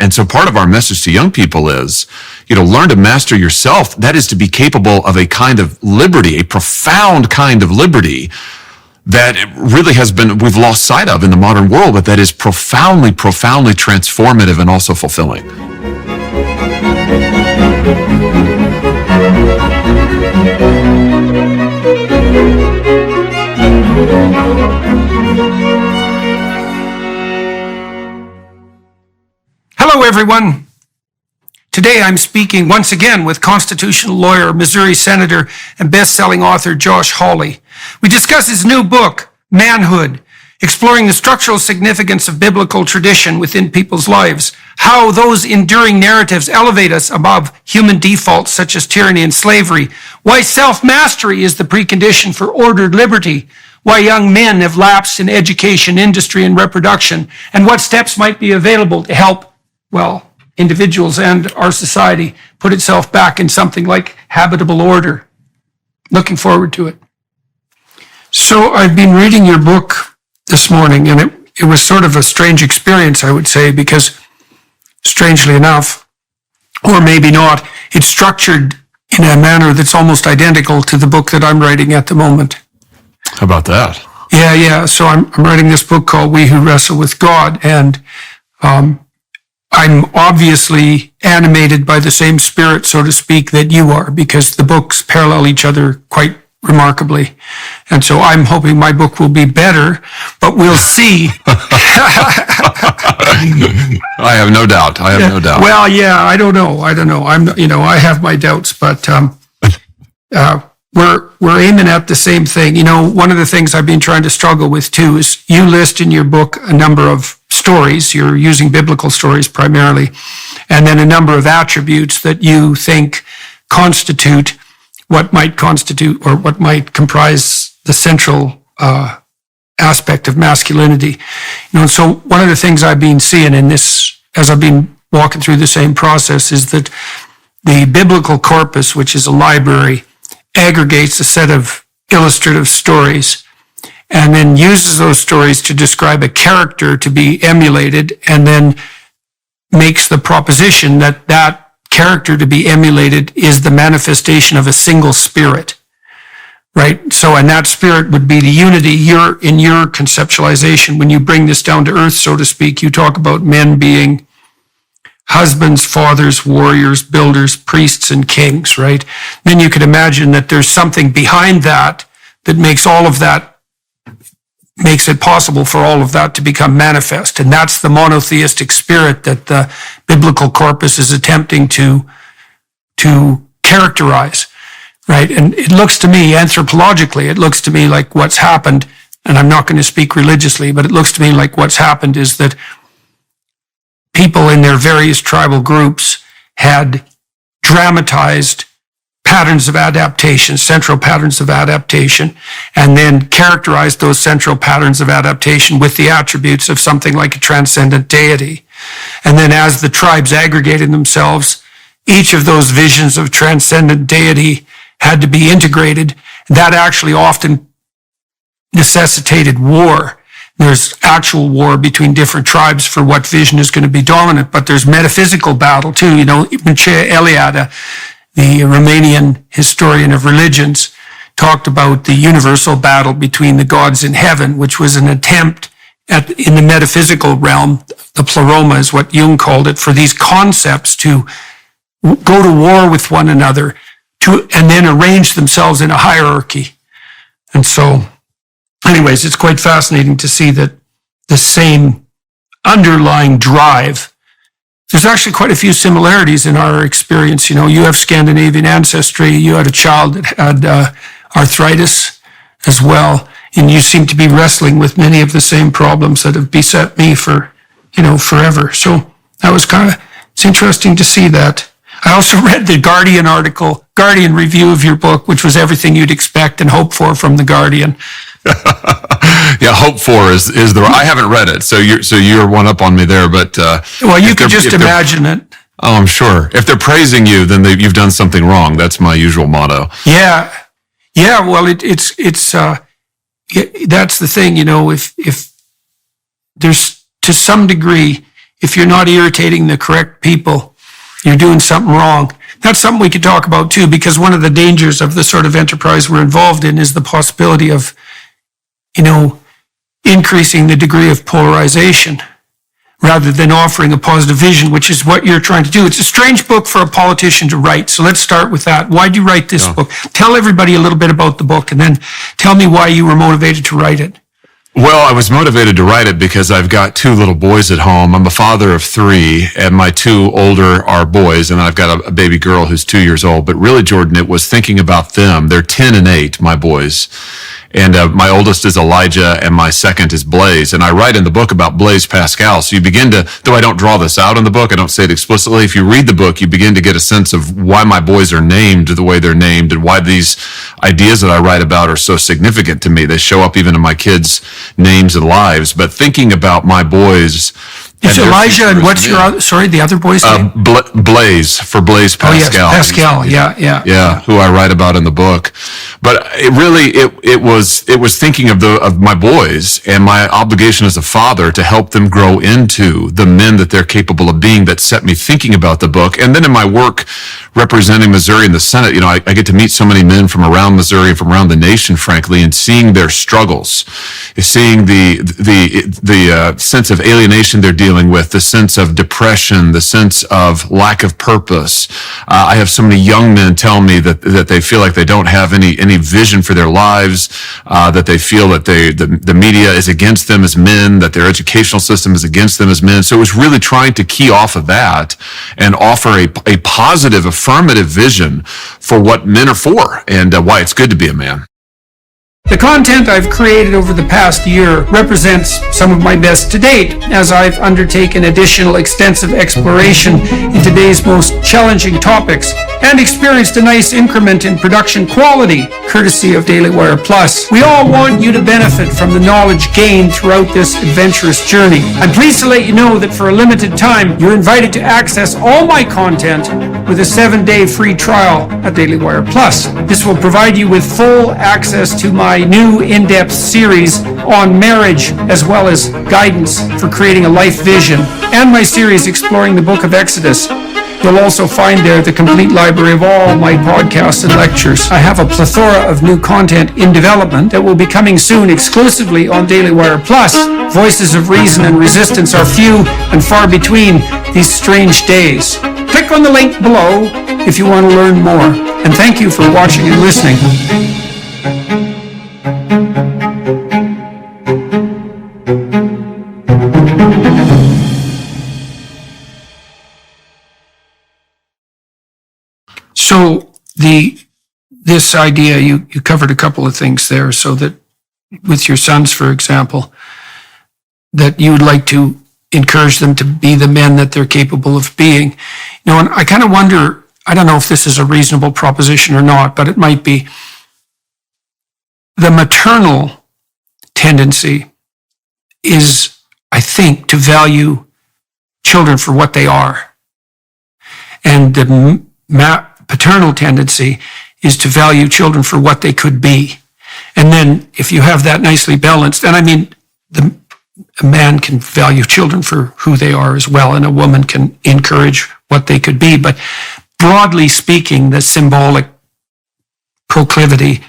And so part of our message to young people is, learn to master yourself. That is to be capable of a kind of liberty, a profound kind of liberty that really we've lost sight of in the modern world, but that is profoundly, profoundly transformative and also fulfilling. Hello, everyone. Today I'm speaking once again with constitutional lawyer, Missouri Senator, and best-selling author Josh Hawley. We discuss his new book, Manhood, exploring the structural significance of biblical tradition within people's lives, how those enduring narratives elevate us above human defaults such as tyranny and slavery, why self-mastery is the precondition for ordered liberty, why young men have lapsed in education, industry, and reproduction, and what steps might be available to help individuals and our society put itself back in something like habitable order. Looking forward to it. So I've been reading your book this morning, and it was sort of a strange experience, I would say, because strangely enough, or maybe not, it's structured in a manner that's almost identical to the book that I'm writing at the moment. How about that? Yeah. So I'm writing this book called We Who Wrestle with God, and I'm obviously animated by the same spirit, so to speak, that you are, because the books parallel each other quite remarkably. And so I'm hoping my book will be better, but we'll see. I have no doubt. Well, yeah, I don't know. I have my doubts, but we're aiming at the same thing. One of the things I've been trying to struggle with too is you list in your book a number of stories. You're using biblical stories primarily, and then a number of attributes that you think constitute what might comprise the central aspect of masculinity. So one of the things I've been seeing in this, as I've been walking through the same process, is that the biblical corpus, which is a library, aggregates a set of illustrative stories and then uses those stories to describe a character to be emulated, and then makes the proposition that that character to be emulated is the manifestation of a single spirit, right? So, and that spirit would be the unity. In your conceptualization, when you bring this down to earth, so to speak, you talk about men being husbands, fathers, warriors, builders, priests, and kings, right? Then you could imagine that there's something behind that makes it possible for all of that to become manifest. And that's the monotheistic spirit that the biblical corpus is attempting to characterize, right? And it looks to me, anthropologically, like what's happened, and I'm not going to speak religiously, but it looks to me like what's happened is that people in their various tribal groups had dramatized patterns of adaptation, central patterns of adaptation, and then characterized those central patterns of adaptation with the attributes of something like a transcendent deity. And then as the tribes aggregated themselves, each of those visions of transcendent deity had to be integrated. That actually often necessitated war. There's actual war between different tribes for what vision is going to be dominant, but there's metaphysical battle too. Ibn Eliade, the Romanian historian of religions, talked about the universal battle between the gods in heaven, which was an attempt in the metaphysical realm, the pleroma is what Jung called it, for these concepts to go to war with one another and then arrange themselves in a hierarchy. And so, anyways, it's quite fascinating to see that the same underlying drive, there's actually quite a few similarities in our experience. You have Scandinavian ancestry, you had a child that had arthritis as well, and you seem to be wrestling with many of the same problems that have beset me for, forever. So that was it's interesting to see that. I also read the Guardian review of your book, which was everything you'd expect and hope for from the Guardian. Yeah, hope for is the. I haven't read it, so you're one up on me there. But well, you could just imagine it. Oh, I'm sure. If they're praising you, then you've done something wrong. That's my usual motto. Yeah. Well, it's that's the thing. If there's to some degree, if you're not irritating the correct people, you're doing something wrong. That's something we could talk about too, because one of the dangers of the sort of enterprise we're involved in is the possibility of, increasing the degree of polarization rather than offering a positive vision, which is what you're trying to do. It's a strange book for a politician to write. So let's start with that. Why'd you write this book? Tell everybody a little bit about the book, and then tell me why you were motivated to write it. Well, I was motivated to write it because I've got 2 little boys at home. I'm a father of 3, and my 2 older are boys, and I've got a baby girl who's 2 years old. But really, Jordan, it was thinking about them. They're 10 and 8, my boys. And my oldest is Elijah, and my second is Blaise. And I write in the book about Blaise Pascal. So you begin to, though I don't draw this out in the book, I don't say it explicitly. If you read the book, you begin to get a sense of why my boys are named the way they're named and why these ideas that I write about are so significant to me. They show up even in my kids' names and lives. But thinking about my boys... It's Elijah, and what's the other boy's name? Blaise, for Blaise Pascal. Oh, yes, Pascal, yeah. Yeah, who I write about in the book. But it was thinking of my boys and my obligation as a father to help them grow into the men that they're capable of being that set me thinking about the book. And then in my work representing Missouri in the Senate, I get to meet so many men from around Missouri and from around the nation, frankly, and seeing their struggles, seeing the sense of alienation they're dealing with, the sense of depression, the sense of lack of purpose. I have so many young men tell me that they feel like they don't have any vision for their lives, that they feel that the media is against them as men, that their educational system is against them as men. So it was really trying to key off of that and offer a positive, affirmative vision for what men are for and why it's good to be a man. The content I've created over the past year represents some of my best to date, as I've undertaken additional extensive exploration in today's most challenging topics and experienced a nice increment in production quality, courtesy of Daily Wire Plus. We all want you to benefit from the knowledge gained throughout this adventurous journey. I'm pleased to let you know that for a limited time, you're invited to access all my content with a 7-day free trial at Daily Wire Plus. This will provide you with full access to my new in-depth series on marriage, as well as guidance for creating a life vision, and my series exploring the book of Exodus. You'll also find there the complete library of all my podcasts and lectures. I have a plethora of new content in development that will be coming soon exclusively on Daily Wire Plus. Voices of reason and resistance are few and far between these strange days. Click on the link below if you want to learn more. And thank you for watching and listening. So this idea, you covered a couple of things there, so that with your sons, for example, that you would like to encourage them to be the men that they're capable of being. And I kind of wonder, I don't know if this is a reasonable proposition or not, but it might be. The maternal tendency is, I think, to value children for what they are. And the paternal tendency is to value children for what they could be. And then if you have that nicely balanced, and I mean, a man can value children for who they are as well, and a woman can encourage what they could be. But broadly speaking, the symbolic proclivity,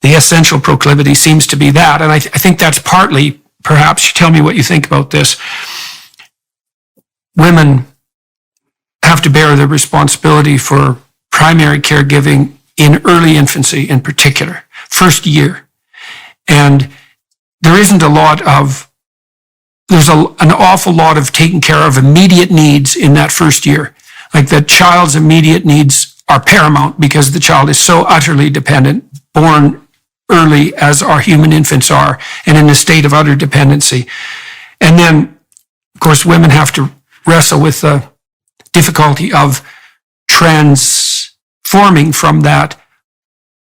the essential proclivity seems to be that. And I think that's partly, perhaps, tell me what you think about this. Women have to bear the responsibility for primary caregiving in early infancy in particular, first year. And there's an awful lot of taking care of immediate needs in that first year. Like the child's immediate needs are paramount because the child is so utterly dependent, born early as our human infants are, and in a state of utter dependency. And then, of course, women have to wrestle with the difficulty of transforming from that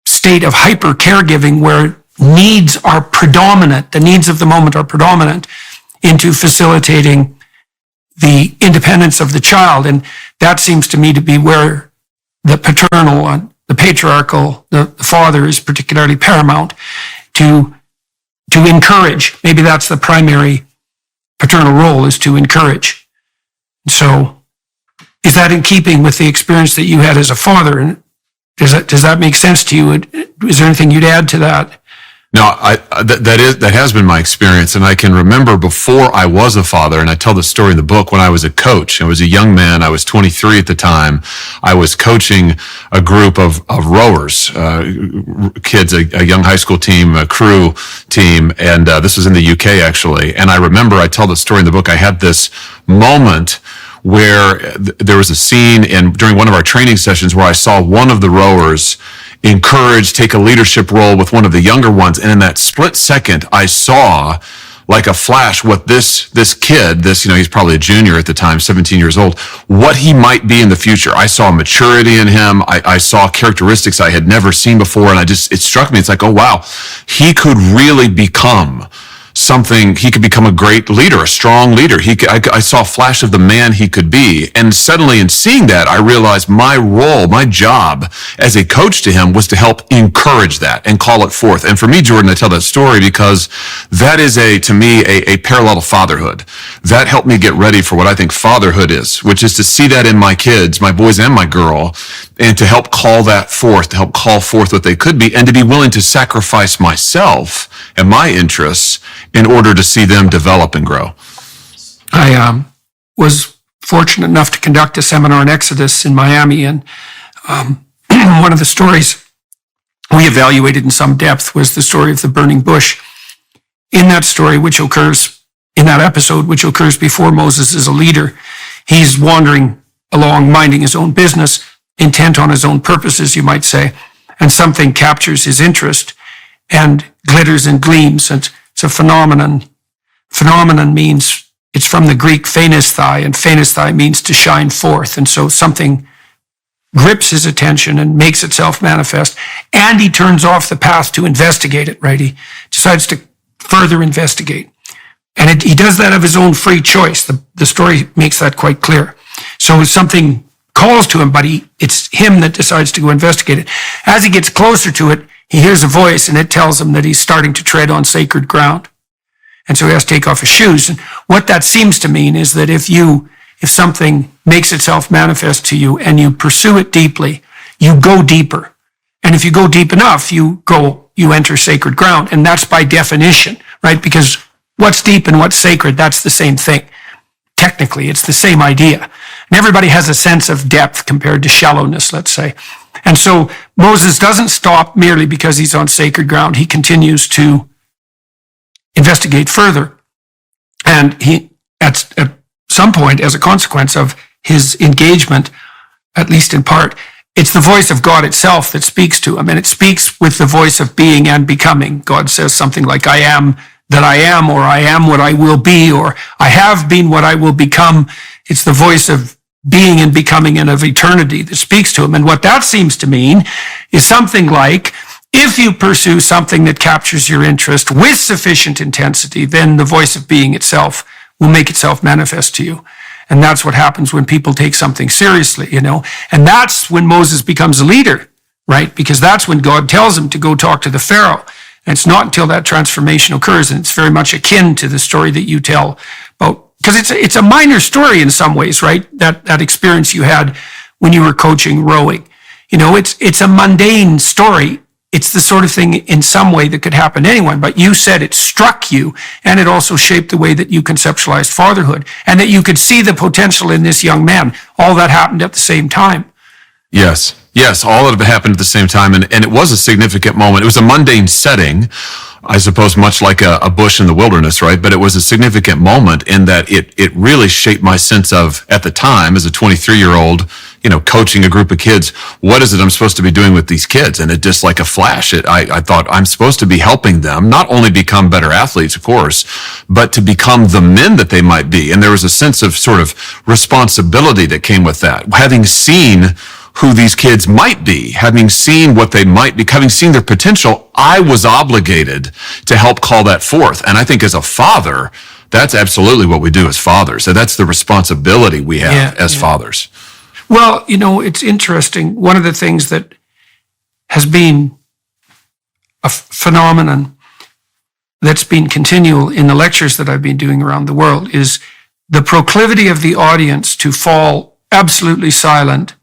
state of hyper caregiving where needs are predominant, the needs of the moment are predominant, into facilitating the independence of the child. And that seems to me to be where the paternal, the patriarchal, the father is particularly paramount to encourage. Maybe that's the primary paternal role, is to encourage. So is that in keeping with the experience that you had as a father? And does that make sense to you? Is there anything you'd add to that? No, that has been my experience, and I can remember before I was a father, and I tell the story in the book, when I was a coach. I was a young man. I was 23 at the time. I was coaching a group of rowers, kids, a young high school team, a crew team, and this was in the UK actually. And I remember, I tell the story in the book, I had this moment where there was a scene during one of our training sessions where I saw one of the rowers encourage, take a leadership role with one of the younger ones. And in that split second, I saw like a flash what this kid, he's probably a junior at the time, 17 years old, what he might be in the future. I saw maturity in him. I saw characteristics I had never seen before. And it struck me. It's like, oh, wow, he could really become something. He could become a great leader, a strong leader. I saw a flash of the man he could be. And suddenly in seeing that, I realized my role, my job as a coach to him was to help encourage that and call it forth. And for me, Jordan, I tell that story because that is to me, a parallel to fatherhood. That helped me get ready for what I think fatherhood is, which is to see that in my kids, my boys and my girl, and to help call that forth, to help call forth what they could be, and to be willing to sacrifice myself and my interests in order to see them develop and grow. I was fortunate enough to conduct a seminar in Exodus in Miami, and one of the stories we evaluated in some depth was the story of the burning bush. In that story, in that episode, which occurs before Moses is a leader, he's wandering along, minding his own business, intent on his own purposes, you might say, and something captures his interest and glitters and gleams, and it's a phenomenon. Phenomenon means, it's from the Greek phanesthai, and phanesthai means to shine forth. And so something grips his attention and makes itself manifest, and he turns off the path to investigate it, right? He decides to further investigate. And he does that of his own free choice. The story makes that quite clear. So something calls to him, but it's him that decides to go investigate it. As he gets closer to it, he hears a voice, and it tells him that he's starting to tread on sacred ground. And so he has to take off his shoes. And what that seems to mean is that if something makes itself manifest to you and you pursue it deeply, you go deeper. And if you go deep enough, you enter sacred ground. And that's by definition, right? Because what's deep and what's sacred, that's the same thing. Technically, it's the same idea. And everybody has a sense of depth compared to shallowness, let's say. And so Moses doesn't stop merely because he's on sacred ground. He continues to investigate further. And he, at some point, as a consequence of his engagement, at least in part, it's the voice of God itself that speaks to him. And it speaks with the voice of being and becoming. God says something like, I am that I am, or I am what I will be, or I have been what I will become. It's the voice of being and becoming and of eternity that speaks to him. And what that seems to mean is something like, if you pursue something that captures your interest with sufficient intensity, then the voice of being itself will make itself manifest to you. And that's what happens when people take something seriously, And that's when Moses becomes a leader, right? Because that's when God tells him to go talk to the Pharaoh. And it's not until that transformation occurs, and it's very much akin to the story that you tell about, because it's a minor story in some ways, right? That experience you had when you were coaching rowing. It's a mundane story. It's the sort of thing in some way that could happen to anyone, but you said it struck you, and it also shaped the way that you conceptualized fatherhood, and that you could see the potential in this young man. All that happened at the same time. Yes, all of it happened at the same time, and it was a significant moment. It was a mundane setting, I suppose, much like a bush in the wilderness, right? But it was a significant moment in that it really shaped my sense of, at the time, as a 23-year-old, coaching a group of kids, what is it I'm supposed to be doing with these kids? And it just like a flash, I thought I'm supposed to be helping them not only become better athletes, of course, but to become the men that they might be. And there was a sense of sort of responsibility that came with that. Having seen who these kids might be, having seen what they might be, having seen their potential, I was obligated to help call that forth. And I think as a father, that's absolutely what we do as fathers. So that's the responsibility we have as fathers. Well, it's interesting. One of the things that has been a phenomenon that's been continual in the lectures that I've been doing around the world is the proclivity of the audience to fall absolutely silent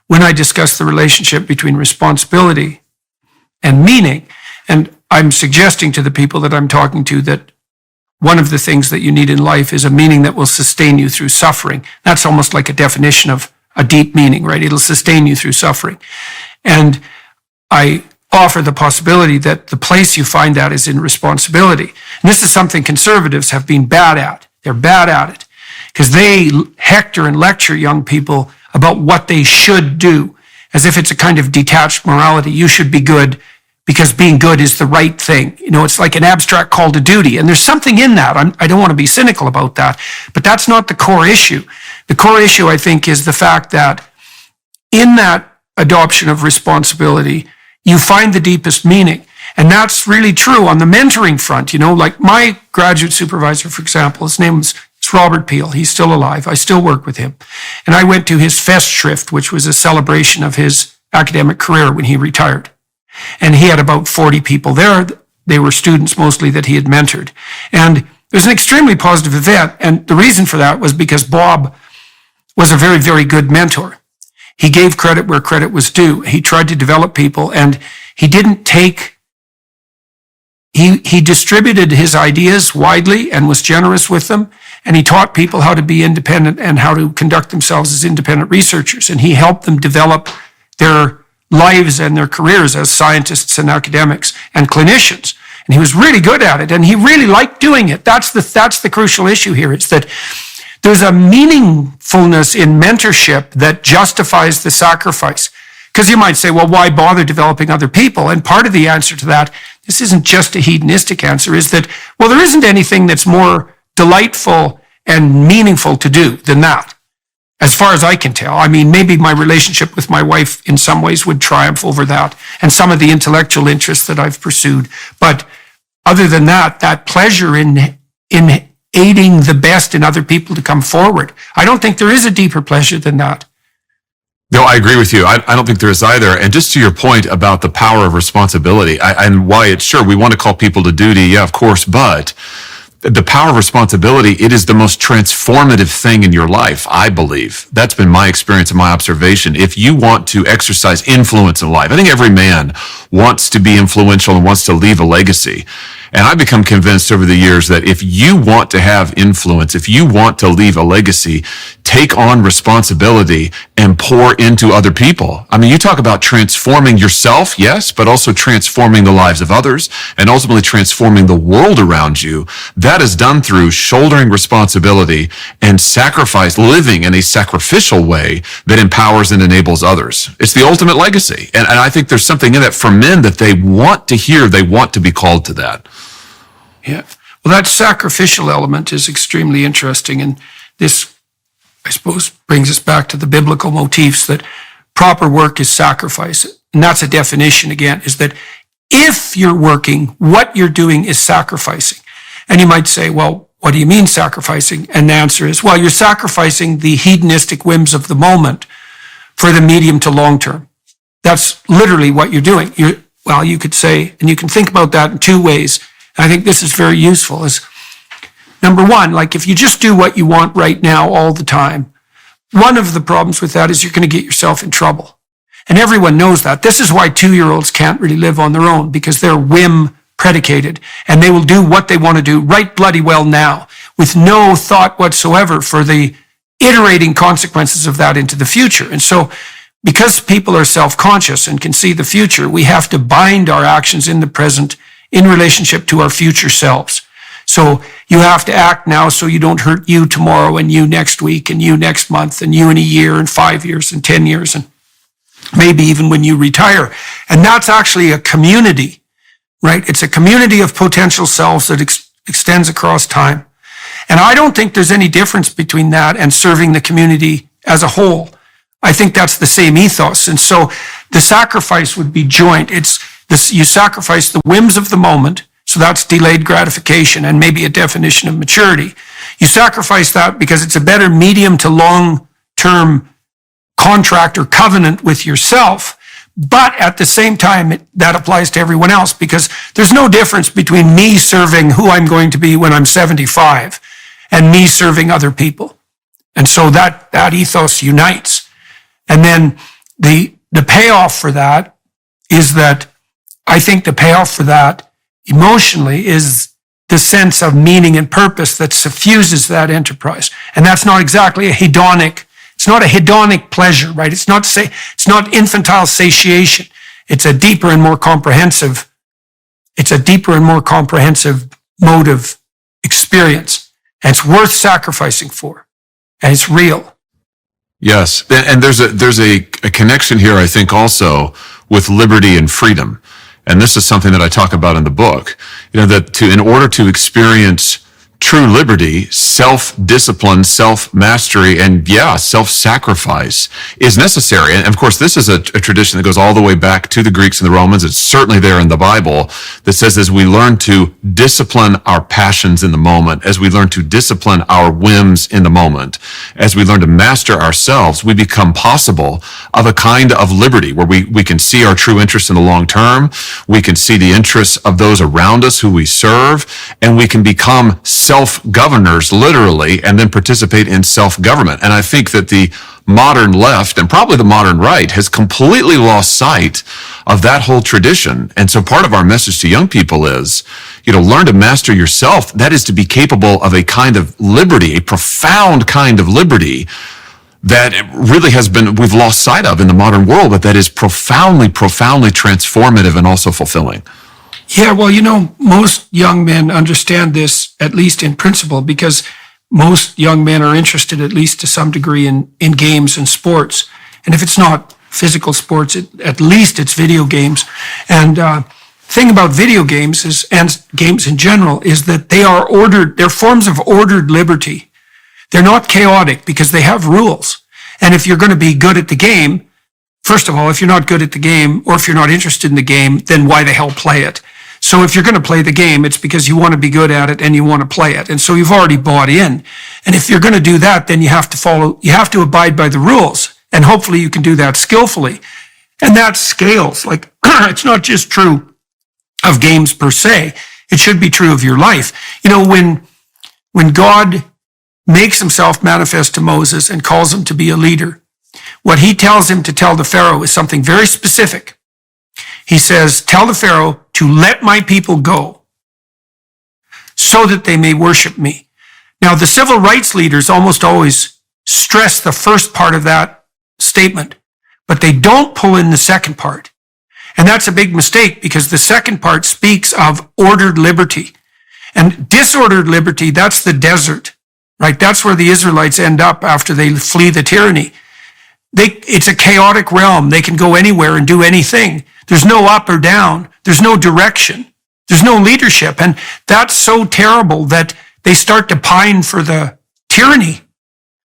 when I discuss the relationship between responsibility and meaning. And I'm suggesting to the people that I'm talking to that one of the things that you need in life is a meaning that will sustain you through suffering. That's almost like a definition of a deep meaning, right? It'll sustain you through suffering. And I offer the possibility that the place you find that is in responsibility. And this is something conservatives have been bad at. They're bad at it because they hector and lecture young people about what they should do, as if it's a kind of detached morality. You should be good because being good is the right thing. You know, it's like an abstract call to duty. And there's something in that. I don't want to be cynical about that, but that's not the core issue. The core issue, I think, is the fact that in that adoption of responsibility, you find the deepest meaning. And that's really true on the mentoring front. You know, like my graduate supervisor, for example, his name is Robert Peel. He's still alive. I still work with him. And I went to his Festschrift, which was a celebration of his academic career when he retired. And he had about 40 people there. They were students mostly that he had mentored. And it was an extremely positive event. And the reason for that was because Bob was a very, very good mentor. He gave credit where credit was due. He tried to develop people, and he didn't take, he distributed his ideas widely and was generous with them. And he taught people how to be independent and how to conduct themselves as independent researchers. And he helped them develop their lives and their careers as scientists and academics and clinicians. And he was really good at it, and he really liked doing it. That's the crucial issue here. It's that there's a meaningfulness in mentorship that justifies the sacrifice. Because you might say, well, why bother developing other people? And part of the answer to that, this isn't just a hedonistic answer, is that, well, there isn't anything that's more delightful and meaningful to do than that. As far as I can tell. I mean, maybe my relationship with my wife in some ways would triumph over that and some of the intellectual interests that I've pursued. But other than that, that pleasure in aiding the best in other people to come forward, I don't think there is a deeper pleasure than that. No, I agree with you. I don't think there is either. And just to your point about the power of responsibility and why it's sure we want to call people to duty, yeah, of course, but the power of responsibility, it is the most transformative thing in your life, I believe. That's been my experience and my observation. If you want to exercise influence in life, I think every man wants to be influential and wants to leave a legacy. And I've become convinced over the years that if you want to have influence, if you want to leave a legacy, take on responsibility and pour into other people. I mean, you talk about transforming yourself, yes, but also transforming the lives of others and ultimately transforming the world around you. That is done through shouldering responsibility and sacrifice, living in a sacrificial way that empowers and enables others. It's the ultimate legacy. And I think there's something in that for men that they want to hear, they want to be called to that. Yeah. Well, that sacrificial element is extremely interesting. And this, I suppose, brings us back to the biblical motifs that proper work is sacrifice. And that's a definition, again, is that if you're working, what you're doing is sacrificing. And you might say, well, what do you mean sacrificing? And the answer is, well, you're sacrificing the hedonistic whims of the moment for the medium to long term. That's literally what you're doing. You could say, and you can think about that in two ways. I think this is very useful, is number one, like if you just do what you want right now all the time, one of the problems with that is you're going to get yourself in trouble. And everyone knows that. This is why 2-year-olds can't really live on their own, because they're whim predicated and they will do what they want to do right bloody well now with no thought whatsoever for the iterating consequences of that into the future. And so because people are self-conscious and can see the future, we have to bind our actions in the present in relationship to our future selves. So you have to act now so you don't hurt you tomorrow and you next week and you next month and you in a year and 5 years and 10 years and maybe even when you retire. And that's actually a community, right? It's a community of potential selves that extends across time. And I don't think there's any difference between that and serving the community as a whole. I think that's the same ethos. And so the sacrifice would be joint. You sacrifice the whims of the moment, so that's delayed gratification and maybe a definition of maturity. You sacrifice that because it's a better medium to long-term contract or covenant with yourself, but at the same time, that applies to everyone else because there's no difference between me serving who I'm going to be when I'm 75 and me serving other people. And so that ethos unites. And then the payoff for that is that I think the payoff for that emotionally is the sense of meaning and purpose that suffuses that enterprise. And that's not exactly it's not a hedonic pleasure, right? It's not infantile satiation. It's a deeper and more comprehensive mode of experience. And it's worth sacrificing for. And it's real. Yes. And there's a connection here, I think, also with liberty and freedom. And this is something that I talk about in the book, that in order to experience true liberty, self-discipline, self-mastery, and self-sacrifice is necessary. And of course, this is a tradition that goes all the way back to the Greeks and the Romans. It's certainly there in the Bible that says as we learn to discipline our passions in the moment, as we learn to discipline our whims in the moment, as we learn to master ourselves, we become possible of a kind of liberty where we can see our true interests in the long term. We can see the interests of those around us who we serve, and we can become self-governors, literally, and then participate in self-government. And I think that the modern left, and probably the modern right, has completely lost sight of that whole tradition. And so part of our message to young people is, learn to master yourself. That is to be capable of a kind of liberty, a profound kind of liberty that really we've lost sight of in the modern world, but that is profoundly, profoundly transformative and also fulfilling. Yeah, well, most young men understand this, at least in principle, because most young men are interested, at least to some degree, in games and sports. And if it's not physical sports, at least it's video games. And thing about video games and games in general is that they are ordered, they're forms of ordered liberty. They're not chaotic because they have rules. And if you're going to be good at the game, first of all, if you're not good at the game, or if you're not interested in the game, then why the hell play it? So if you're going to play the game, it's because you want to be good at it and you want to play it. And so you've already bought in. And if you're going to do that, then you have to abide by the rules. And hopefully you can do that skillfully. And that scales. Like, it's not just true of games per se. It should be true of your life. When God makes himself manifest to Moses and calls him to be a leader, what he tells him to tell the Pharaoh is something very specific. He says, tell the Pharaoh to let my people go so that they may worship me. Now, the civil rights leaders almost always stress the first part of that statement, but they don't pull in the second part. And that's a big mistake because the second part speaks of ordered liberty. And disordered liberty, that's the desert, right? That's where the Israelites end up after they flee the tyranny. It's a chaotic realm. They can go anywhere and do anything. There's no up or down. There's no direction. There's no leadership. And that's so terrible that they start to pine for the tyranny,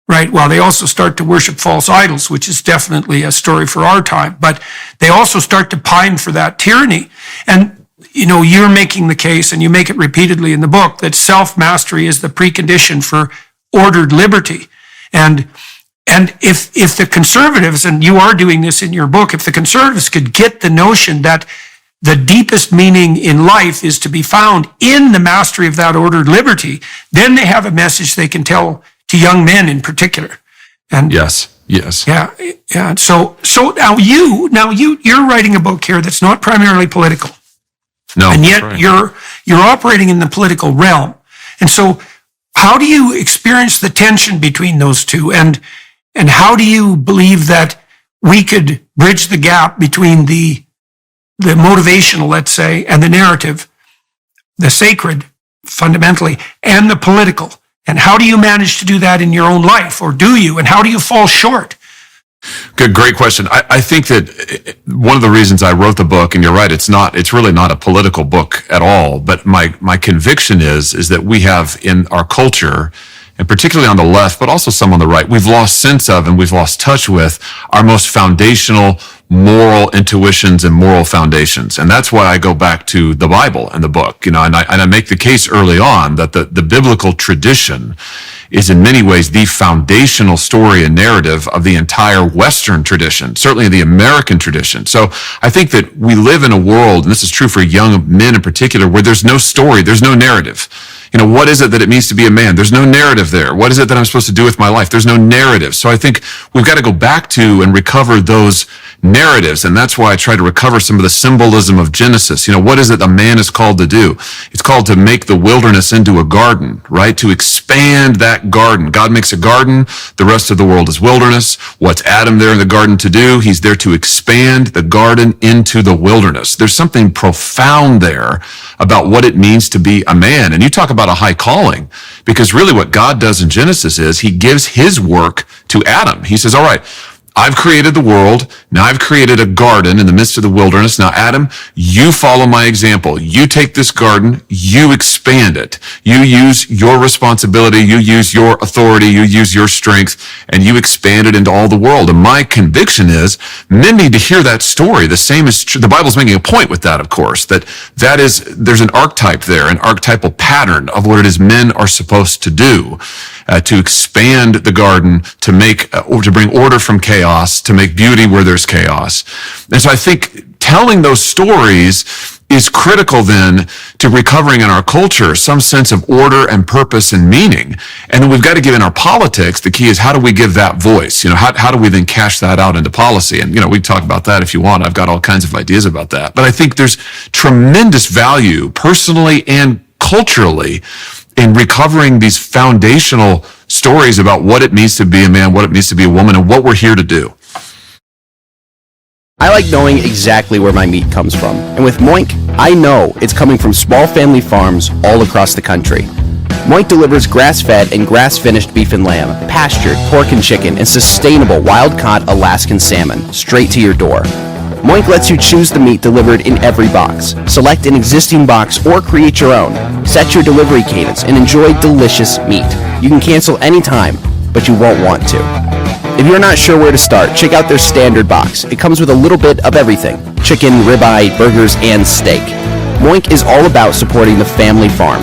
right? Well, they also start to worship false idols, which is definitely a story for our time. But they also start to pine for that tyranny. And, you're making the case, and you make it repeatedly in the book, that self-mastery is the precondition for ordered liberty. And if the conservatives, and you are doing this in your book, if the conservatives could get the notion that the deepest meaning in life is to be found in the mastery of that ordered liberty, then they have a message they can tell to young men in particular. And yes. Yeah. So now you're writing a book here that's not primarily political. No. And yet right. you're operating in the political realm. And so how do you experience the tension between those two? And how do you believe that we could bridge the gap between the motivational, let's say, and the narrative, the sacred, fundamentally, and the political? And how do you manage to do that in your own life, or do you? And how do you fall short? Good, great question. I think that one of the reasons I wrote the book, and you're right, it's really not a political book at all, but my conviction is that we have in our culture, and particularly on the left, but also some on the right, we've lost sense of and we've lost touch with our most foundational moral intuitions and moral foundations. And that's why I go back to the Bible and the book, and I make the case early on that the biblical tradition is in many ways the foundational story and narrative of the entire Western tradition, certainly the American tradition. So I think that we live in a world, and this is true for young men in particular, where there's no story, there's no narrative. What is it that it means to be a man? There's no narrative there. What is it that I'm supposed to do with my life? There's no narrative. So I think we've got to go back to and recover those narratives. And that's why I try to recover some of the symbolism of Genesis. What is it a man is called to do? It's called to make the wilderness into a garden, right? To expand that garden. God makes a garden. The rest of the world is wilderness. What's Adam there in the garden to do? He's there to expand the garden into the wilderness. There's something profound there about what it means to be a man. And you talk about a high calling, because really what God does in Genesis is he gives his work to Adam. He says, all right, I've created the world. Now I've created a garden in the midst of the wilderness. Now, Adam, you follow my example. You take this garden, you expand it. You use your responsibility, you use your authority, you use your strength, and you expand it into all the world. And my conviction is men need to hear that story. The same is true. The Bible's making a point with that, of course, there's an archetype there, an archetypal pattern of what it is men are supposed to do. To expand the garden, to bring order from chaos, to make beauty where there's chaos. And so I think telling those stories is critical then to recovering in our culture some sense of order and purpose and meaning. And then we've got to give in our politics. The key is, how do we give that voice? How do we then cash that out into policy? And, we talk about that if you want. I've got all kinds of ideas about that. But I think there's tremendous value personally and culturally in recovering these foundational stories about what it means to be a man, what it means to be a woman, and what we're here to do. I like knowing exactly where my meat comes from. And with Moink, I know it's coming from small family farms all across the country. Moink delivers grass-fed and grass-finished beef and lamb, pastured pork and chicken, and sustainable wild-caught Alaskan salmon straight to your door. Moink lets you choose the meat delivered in every box. Select an existing box or create your own. Set your delivery cadence and enjoy delicious meat. You can cancel anytime, but you won't want to. If you're not sure where to start, check out their standard box. It comes with a little bit of everything: chicken, ribeye, burgers, and steak. Moink is all about supporting the family farm.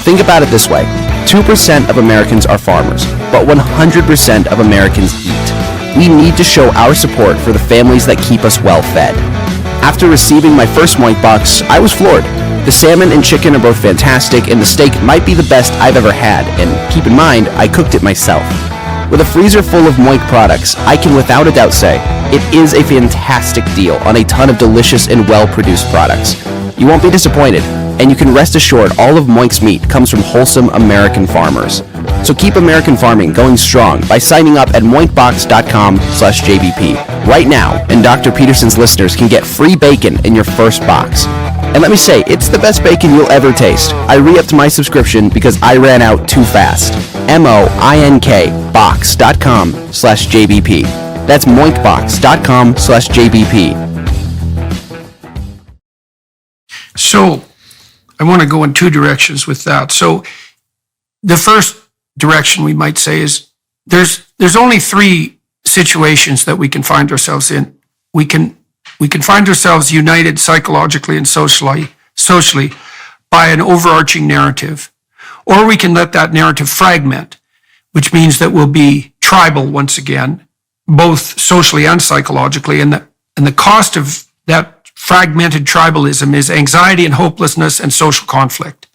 Think about it this way: 2% of Americans are farmers, but 100% of Americans eat. We need to show our support for the families that keep us well fed. After receiving my first Moink box, I was floored. The salmon and chicken are both fantastic, and the steak might be the best I've ever had, and keep in mind, I cooked it myself. With a freezer full of Moink products, I can without a doubt say it is a fantastic deal on a ton of delicious and well-produced products. You won't be disappointed, and you can rest assured all of Moink's meat comes from wholesome American farmers. So keep American farming going strong by signing up at moinkbox.com/JBP right now, and Dr. Peterson's listeners can get free bacon in your first box. And let me say, it's the best bacon you'll ever taste. I re-upped my subscription because I ran out too fast. MOINK box.com/JBP. That's moinkbox.com/JBP. So I want to go in two directions with that. So the first direction we might say is there's only three situations that we can find ourselves in. We can find ourselves united psychologically and socially by an overarching narrative, or we can let that narrative fragment, which means that we'll be tribal once again, both socially and psychologically. And the cost of that fragmented tribalism is anxiety and hopelessness and social conflict.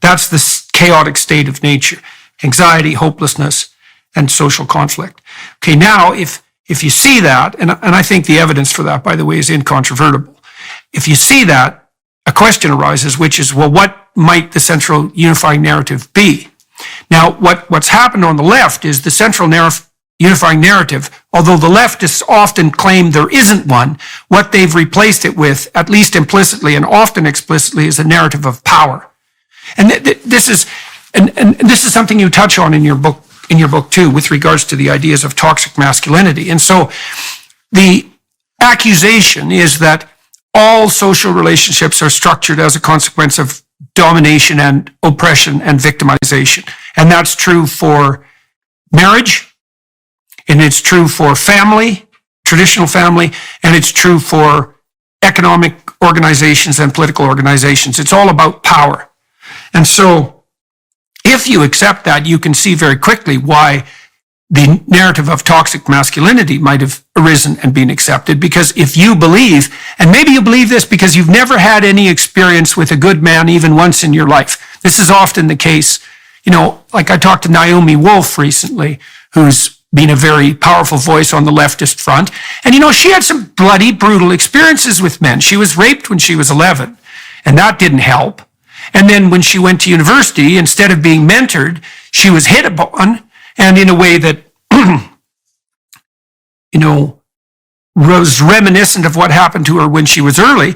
That's the chaotic state of nature: anxiety, hopelessness, and social conflict. Okay, now if you see that, and I think the evidence for that, by the way, is incontrovertible. If you see that, a question arises, which is, well, what might the central unifying narrative be? Now, what's happened on the left is the central unifying narrative, although the leftists often claim there isn't one, what they've replaced it with, at least implicitly and often explicitly, is a narrative of power. And this is something you touch on in your book too, with regards to the ideas of toxic masculinity. And so the accusation is that all social relationships are structured as a consequence of domination and oppression and victimization. And that's true for marriage, and it's true for family, traditional family, and it's true for economic organizations and political organizations. It's all about power. And so if you accept that, you can see very quickly why the narrative of toxic masculinity might have arisen and been accepted. Because if you believe, and maybe you believe this because you've never had any experience with a good man even once in your life. This is often the case. Like I talked to Naomi Wolf recently, who's been a very powerful voice on the leftist front. And she had some bloody, brutal experiences with men. She was raped when she was 11, and that didn't help. And then when she went to university, instead of being mentored, she was hit upon, and in a way that, was reminiscent of what happened to her when she was early.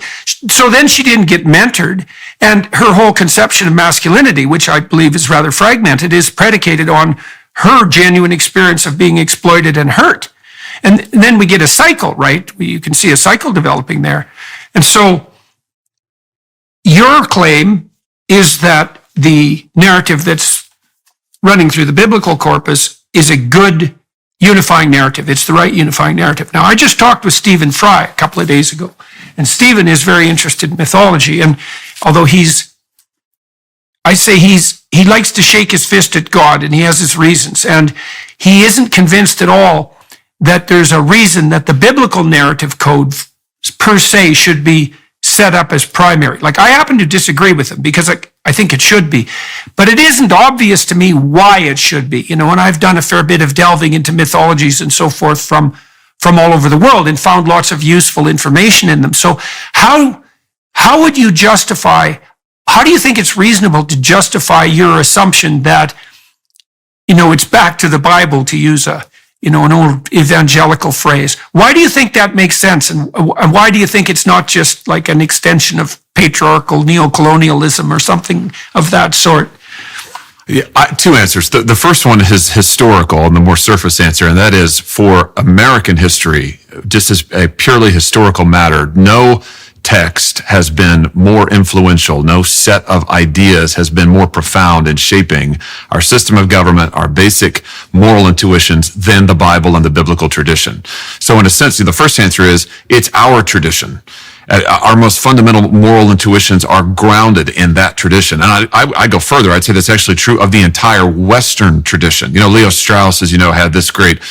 So then she didn't get mentored, and her whole conception of masculinity, which I believe is rather fragmented, is predicated on her genuine experience of being exploited and hurt. And then we get a cycle, right? You can see a cycle developing there. And so your claim is that the narrative that's running through the biblical corpus is a good unifying narrative. It's the right unifying narrative. Now, I just talked with Stephen Fry a couple of days ago, and Stephen is very interested in mythology. And although he likes to shake his fist at God, and he has his reasons, and he isn't convinced at all that there's a reason that the biblical narrative code per se should be set up as primary. Like, I happen to disagree with him because I think it should be, but it isn't obvious to me why it should be. And I've done a fair bit of delving into mythologies and so forth from all over the world and found lots of useful information in them. So how would you justify, how do you think it's reasonable to justify your assumption that, it's back to the Bible, to use an old evangelical phrase? Why do you think that makes sense? And why do you think it's not just like an extension of patriarchal neocolonialism or something of that sort? Yeah, two answers. The first one is historical, and the more surface answer, and that is, for American history, just as a purely historical matter, no text has been more influential. No set of ideas has been more profound in shaping our system of government, our basic moral intuitions, than the Bible and the biblical tradition. So in a sense, the first answer is, it's our tradition. Our most fundamental moral intuitions are grounded in that tradition. And I go further. I'd say that's actually true of the entire Western tradition. Leo Strauss, as you know, had this great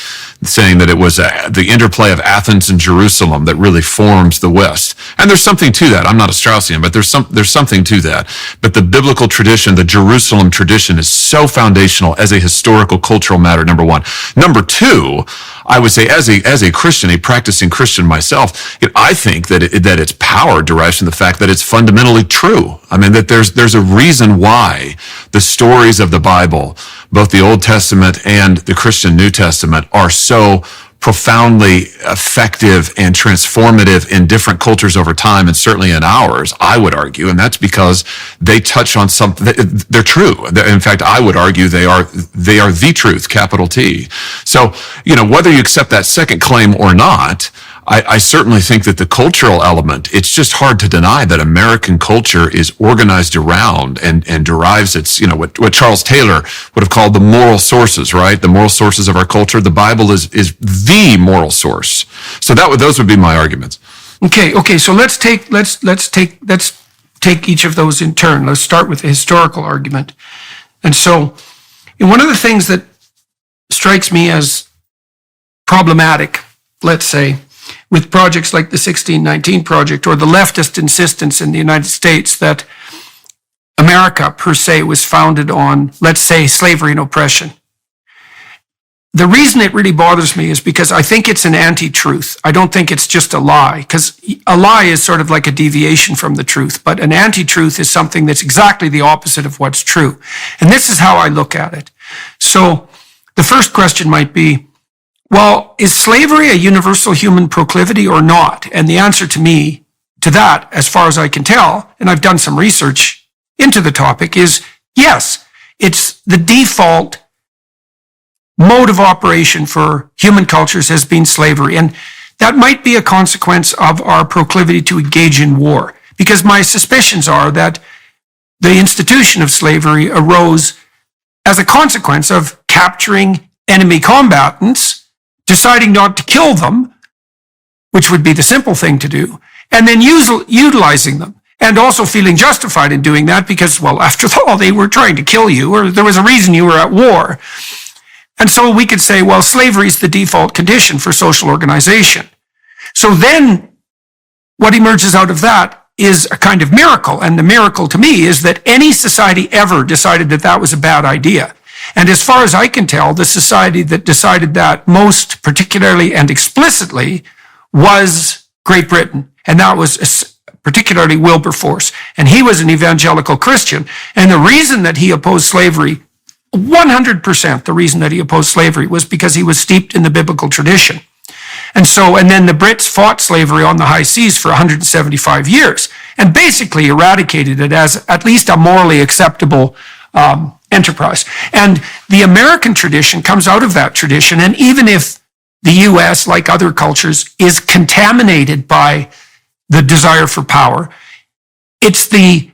saying that it was the interplay of Athens and Jerusalem that really forms the West. And there's something to that. I'm not a Straussian, but there's something to that. But the biblical tradition, the Jerusalem tradition, is so foundational as a historical, cultural matter, number one. Number two, I would say, as a Christian, a practicing Christian myself, I think that its power derives from the fact that it's fundamentally true. I mean, that there's a reason why the stories of the Bible, both the Old Testament and the Christian New Testament, are so profoundly effective and transformative in different cultures over time, and certainly in ours, I would argue. And that's because they touch on something, they're true. In fact, I would argue they are the truth, capital T. So, whether you accept that second claim or not, I certainly think that the cultural element, it's just hard to deny that American culture is organized around and derives its, what Charles Taylor would have called the moral sources, right? The moral sources of our culture. The Bible is the moral source. So those would be my arguments. Okay. So let's take each of those in turn. Let's start with the historical argument. And so, one of the things that strikes me as problematic, let's say, with projects like the 1619 Project or the leftist insistence in the United States that America per se was founded on, let's say, slavery and oppression. The reason it really bothers me is because I think it's an anti-truth. I don't think it's just a lie, because a lie is sort of like a deviation from the truth, but an anti-truth is something that's exactly the opposite of what's true. And this is how I look at it. So the first question might be, well, is slavery a universal human proclivity or not? And the answer to that, as far as I can tell, and I've done some research into the topic, is yes. It's the default mode of operation for human cultures has been slavery. And that might be a consequence of our proclivity to engage in war, because my suspicions are that the institution of slavery arose as a consequence of capturing enemy combatants, deciding not to kill them, which would be the simple thing to do, and then utilizing them, and also feeling justified in doing that because, well, after all, they were trying to kill you, or there was a reason you were at war. And so we could say, well, slavery is the default condition for social organization. So then what emerges out of that is a kind of miracle. And the miracle to me is that any society ever decided that that was a bad idea. And as far as I can tell, the society that decided that most particularly and explicitly was Great Britain. And that was particularly Wilberforce. And he was an evangelical Christian. And the reason that he opposed slavery, 100% the reason that he opposed slavery, was because he was steeped in the biblical tradition. And then the Brits fought slavery on the high seas for 175 years and basically eradicated it as at least a morally acceptable enterprise. And the American tradition comes out of that tradition. And even if the U.S., like other cultures, is contaminated by the desire for power, it's the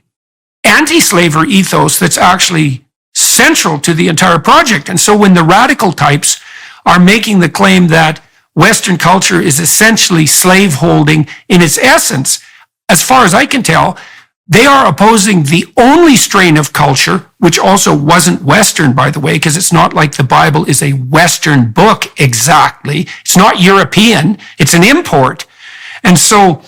anti-slavery ethos that's actually central to the entire project. And so when the radical types are making the claim that Western culture is essentially slaveholding in its essence, as far as I can tell, they are opposing the only strain of culture, which also wasn't Western, by the way, because it's not like the Bible is a Western book exactly. It's not European. It's an import. And so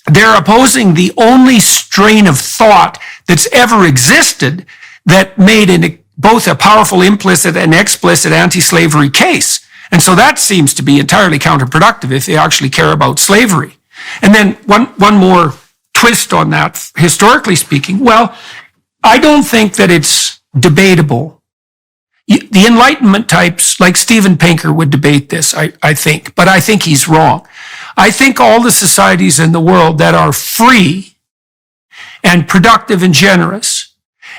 they're opposing the only strain of thought that's ever existed that made both a powerful implicit and explicit anti-slavery case. And so that seems to be entirely counterproductive if they actually care about slavery. And then one more twist on that, historically speaking. Well, I don't think that it's debatable. The Enlightenment types, like Steven Pinker, would debate this, I think, but I think he's wrong. I think all the societies in the world that are free and productive and generous,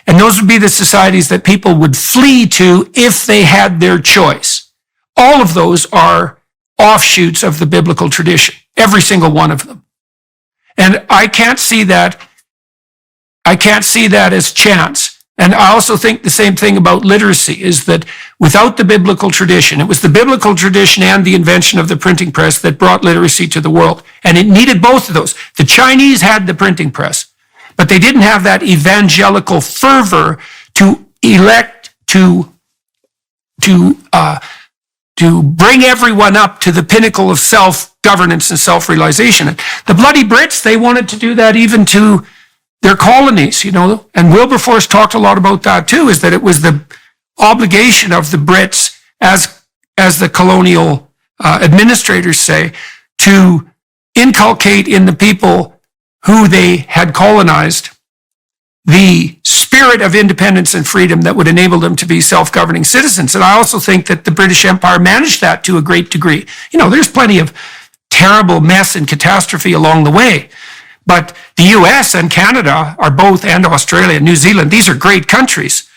and those would be the societies that people would flee to if they had their choice. All of those are offshoots of the biblical tradition, every single one of them. And I can't see that as chance. And I also think the same thing about literacy, is that without the biblical tradition, it was the biblical tradition and the invention of the printing press that brought literacy to the world. And it needed both of those. The Chinese had the printing press, but they didn't have that evangelical fervor to elect to bring everyone up to the pinnacle of self-governance and self-realization. And the bloody Brits, they wanted to do that even to their colonies, and Wilberforce talked a lot about that too, is that it was the obligation of the Brits, as the colonial administrators say, to inculcate in the people who they had colonized the spirit of independence and freedom that would enable them to be self-governing citizens. And I also think that the British Empire managed that to a great degree. There's plenty of terrible mess and catastrophe along the way. But the US and Canada are both, and Australia and New Zealand, these are great countries.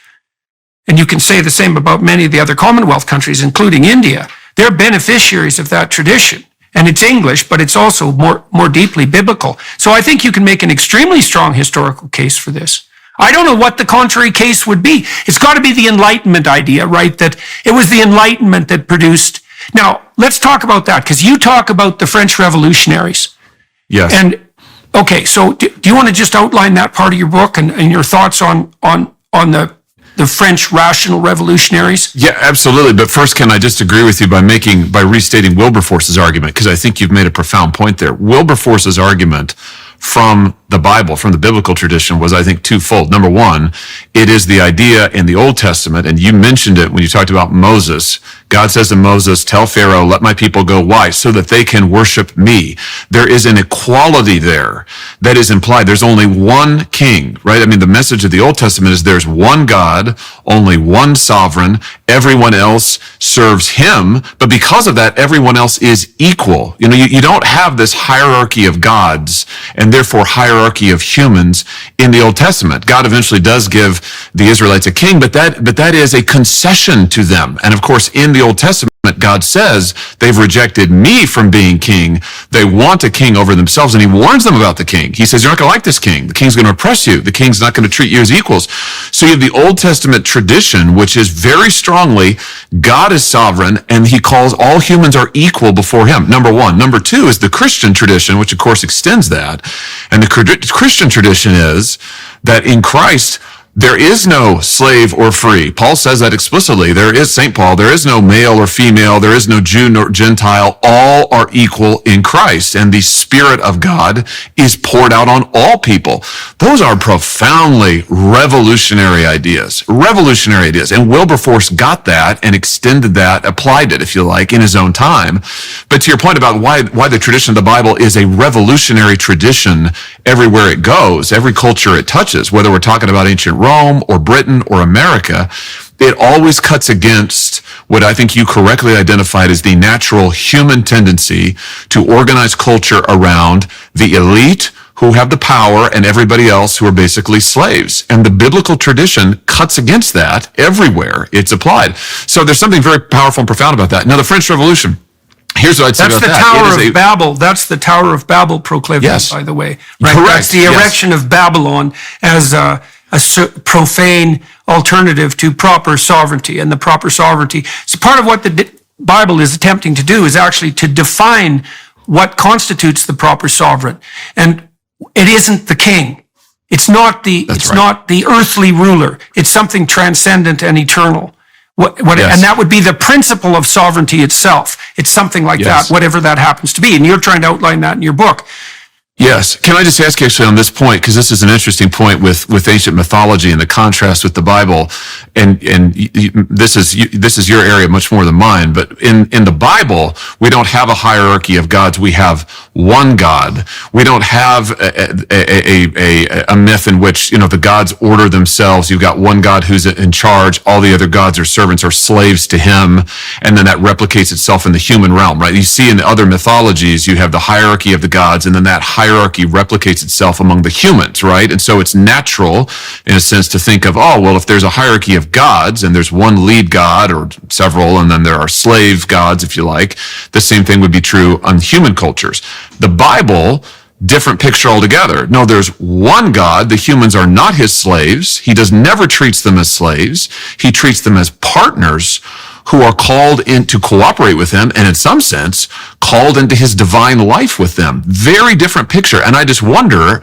And you can say the same about many of the other Commonwealth countries, including India. They're beneficiaries of that tradition. And it's English, but it's also more deeply biblical. So I think you can make an extremely strong historical case for this. I don't know what the contrary case would be. It's got to be the Enlightenment idea, right? That it was the Enlightenment that produced. Now, let's talk about that, because you talk about the French revolutionaries. Yes. And, okay, so do you want to just outline that part of your book and your thoughts on the French rational revolutionaries? Yeah, absolutely. But first, can I just agree with you by restating Wilberforce's argument? Because I think you've made a profound point there. Wilberforce's argument from the Bible, from the biblical tradition, was, I think, twofold. Number one, it is the idea in the Old Testament, and you mentioned it when you talked about Moses. God says to Moses, tell Pharaoh, let my people go. Why? So that they can worship me. There is an equality there that is implied. There's only one king, right? I mean, the message of the Old Testament is there's one God, only one sovereign. Everyone else serves him. But because of that, everyone else is equal. You don't have this hierarchy of gods and therefore hierarchy of humans in the Old Testament. God eventually does give the Israelites a king, but that is a concession to them. And of course, in the Old Testament, God says they've rejected me from being king. They want a king over themselves, and he warns them about the king. He says, you're not going to like this king. The king's going to oppress you. The king's not going to treat you as equals. So you have the Old Testament tradition, which is very strongly God is sovereign, and he calls all humans are equal before him. Number one. Number two is the Christian tradition, which of course extends that. And the Christian tradition is that in Christ, There is no slave or free. Paul says that explicitly. St. Paul, there is no male or female. There is no Jew nor Gentile. All are equal in Christ. And the Spirit of God is poured out on all people. Those are profoundly revolutionary ideas. And Wilberforce got that and extended that, applied it, if you like, in his own time. But to your point about why the tradition of the Bible is a revolutionary tradition everywhere it goes, every culture it touches, whether we're talking about ancient Rome or Britain or America, it always cuts against what I think you correctly identified as the natural human tendency to organize culture around the elite who have the power and everybody else who are basically slaves. And the biblical tradition cuts against that everywhere it's applied. So there's something very powerful and profound about that. Now, the French Revolution, here's what I'd say about that. That's the Tower of Babel. That's the Tower of Babel proclivity, yes, by the way. Right? Correct. That's the erection of Babylon as a profane alternative to proper sovereignty. And the proper sovereignty. So part of what the Bible is attempting to do is actually to define what constitutes the proper sovereign. And it isn't the king. It's not the earthly ruler. It's something transcendent and eternal. Yes. And that would be the principle of sovereignty itself. It's something like that, whatever that happens to be. And you're trying to outline that in your book. Yes. Can I just ask you actually on this point, because this is an interesting point with ancient mythology and the contrast with the Bible, and this is your area much more than mine, but in the Bible, we don't have a hierarchy of gods. We have one God. We don't have a myth in which, the gods order themselves. You've got one God who's in charge. All the other gods or servants are slaves to him. And then that replicates itself in the human realm, right? You see in the other mythologies, you have the hierarchy of the gods, and then that hierarchy replicates itself among the humans, right? And so it's natural, in a sense, to think of, if there's a hierarchy of gods and there's one lead god or several, and then there are slave gods, if you like, the same thing would be true on human cultures. The Bible, different picture altogether. No, there's one God. The humans are not his slaves. He never treats them as slaves. He treats them as partners who are called in to cooperate with him, and in some sense, called into his divine life with them. Very different picture. And I just wonder,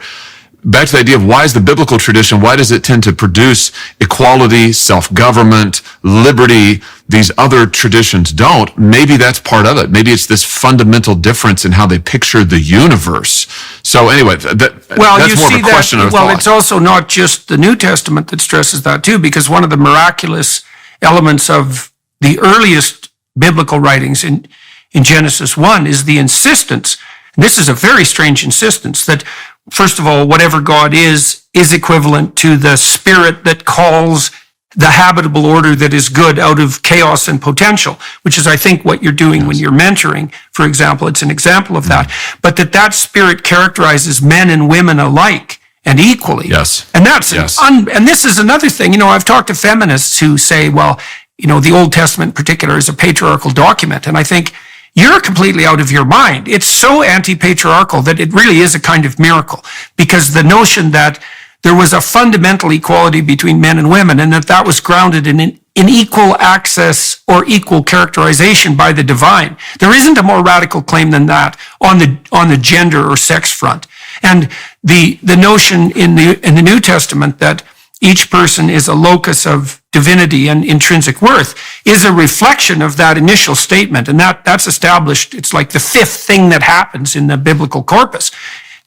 back to the idea of why is the biblical tradition, why does it tend to produce equality, self-government, liberty? These other traditions don't. Maybe that's part of it. Maybe it's this fundamental difference in how they picture the universe. So anyway, that's more of a question of thought. Well, it's also not just the New Testament that stresses that too, because one of the miraculous elements of the earliest biblical writings in Genesis 1 is the insistence, and this is a very strange insistence, that first of all, whatever God is equivalent to the spirit that calls the habitable order that is good out of chaos and potential, which is, I think, what you're doing when you're mentoring, for example. It's an example of that. But that spirit characterizes men and women alike and equally. Yes. And that's and this is another thing. I've talked to feminists who say, well, the Old Testament in particular is a patriarchal document. And I think you're completely out of your mind. It's so anti-patriarchal that it really is a kind of miracle, because the notion that there was a fundamental equality between men and women, and that was grounded in equal access or equal characterization by the divine. There isn't a more radical claim than that on the gender or sex front. And the notion in the New Testament that each person is a locus of divinity and intrinsic worth is a reflection of that initial statement. And that's established. It's like the fifth thing that happens in the biblical corpus.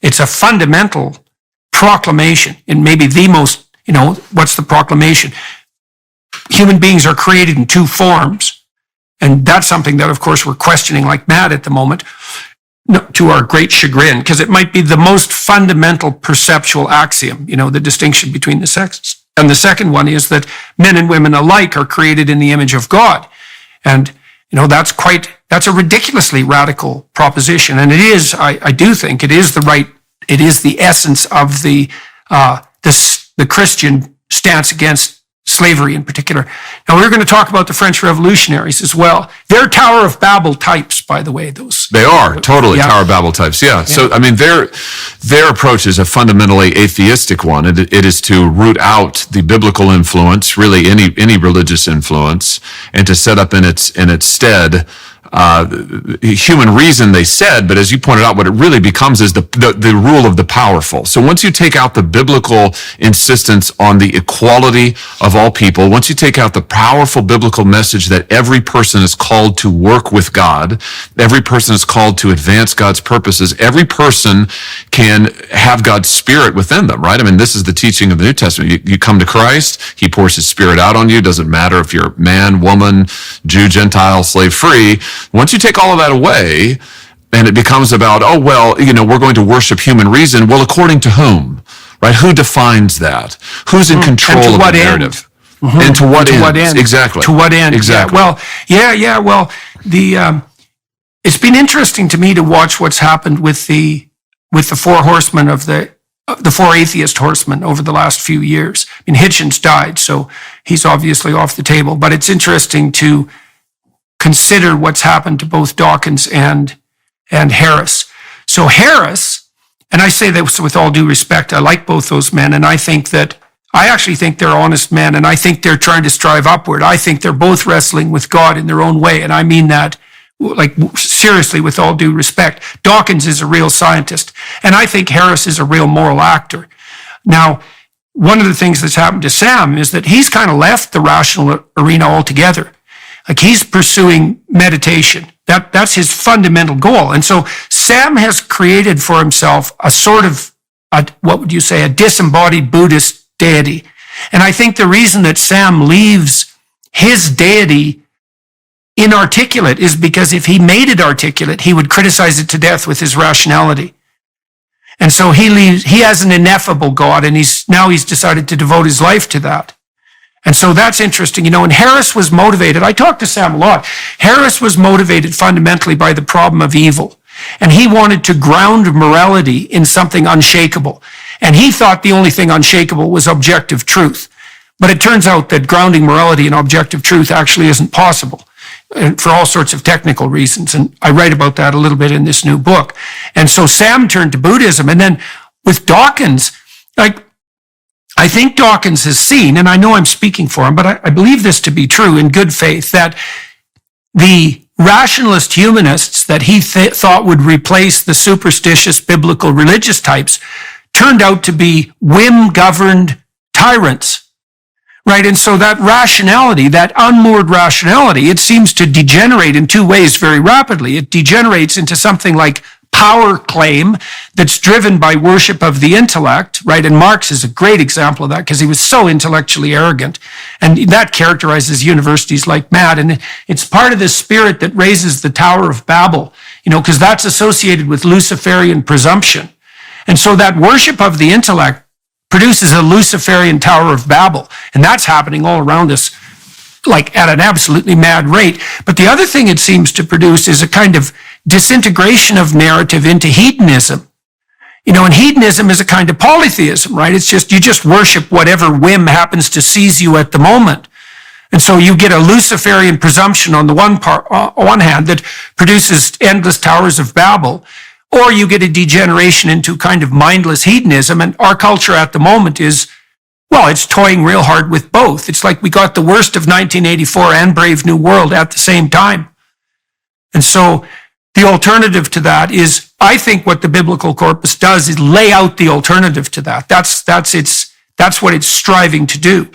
It's a fundamental proclamation, and maybe the most, what's the proclamation? Human beings are created in two forms. And that's something that, of course, we're questioning like mad at the moment, to our great chagrin, because it might be the most fundamental perceptual axiom, the distinction between the sexes. And the second one is that men and women alike are created in the image of God. And, that's a ridiculously radical proposition. And it is, I do think it is the essence of the Christian stance against slavery in particular. Now, we're going to talk about the French revolutionaries as well. They're Tower of Babel types, by the way. They are totally Tower of Babel types. Yeah. So, their approach is a fundamentally atheistic one. It is to root out the biblical influence, really any religious influence, and to set up in its stead human reason, they said, but as you pointed out, what it really becomes is the rule of the powerful. So once you take out the biblical insistence on the equality of all people, once you take out the powerful biblical message that every person is called to work with God, every person is called to advance God's purposes, every person can have God's Spirit within them, right? I mean, this is the teaching of the New Testament. You come to Christ, He pours His Spirit out on you. Doesn't matter if you're man, woman, Jew, Gentile, slave free. Once you take all of that away, and it becomes about, oh, well, we're going to worship human reason. Well, according to whom? Right? Who defines that? Who's in control of the narrative? Mm-hmm. And to what end? Exactly. To what end? Exactly. Yeah. Well, it's been interesting to me to watch what's happened with the four horsemen of the four atheist horsemen over the last few years. I mean, Hitchens died, so he's obviously off the table. But it's interesting to consider what's happened to both Dawkins and Harris. So Harris, and I say this with all due respect, I like both those men, and I actually think they're honest men, and I think they're trying to strive upward. I think they're both wrestling with God in their own way, and I mean that like seriously with all due respect. Dawkins is a real scientist, and I think Harris is a real moral actor. Now, one of the things that's happened to Sam is that he's kind of left the rational arena altogether. Like he's pursuing meditation. That's his fundamental goal. And so Sam has created for himself a sort of, what would you say, a disembodied Buddhist deity. And I think the reason that Sam leaves his deity inarticulate is because if he made it articulate, he would criticize it to death with his rationality. And so he has an ineffable God, and he's decided to devote his life to that. And so that's interesting, and Harris was motivated. I talked to Sam a lot. Harris was motivated fundamentally by the problem of evil. And he wanted to ground morality in something unshakable. And he thought the only thing unshakable was objective truth. But it turns out that grounding morality in objective truth actually isn't possible, and for all sorts of technical reasons. And I write about that a little bit in this new book. And so Sam turned to Buddhism. And then with Dawkins, I think Dawkins has seen, and I know I'm speaking for him, but I believe this to be true in good faith, that the rationalist humanists that he thought would replace the superstitious biblical religious types turned out to be whim-governed tyrants, right? And so that rationality, that unmoored rationality, it seems to degenerate in two ways very rapidly. It degenerates into something like power claim that's driven by worship of the intellect, right? And Marx is a great example of that because he was so intellectually arrogant. And that characterizes universities like mad. And it's part of this spirit that raises the Tower of Babel, because that's associated with Luciferian presumption. And so that worship of the intellect produces a Luciferian Tower of Babel. And that's happening all around us, like at an absolutely mad rate. But the other thing it seems to produce is a kind of disintegration of narrative into hedonism. And hedonism is a kind of polytheism, right? It's just, you just worship whatever whim happens to seize you at the moment. And so you get a Luciferian presumption on the one hand that produces endless towers of Babel, or you get a degeneration into kind of mindless hedonism. And our culture at the moment is, well, it's toying real hard with both. It's like we got the worst of 1984 and Brave New World at the same time. And so the alternative to that is, I think what the biblical corpus does is lay out the alternative to that. That's what it's striving to do.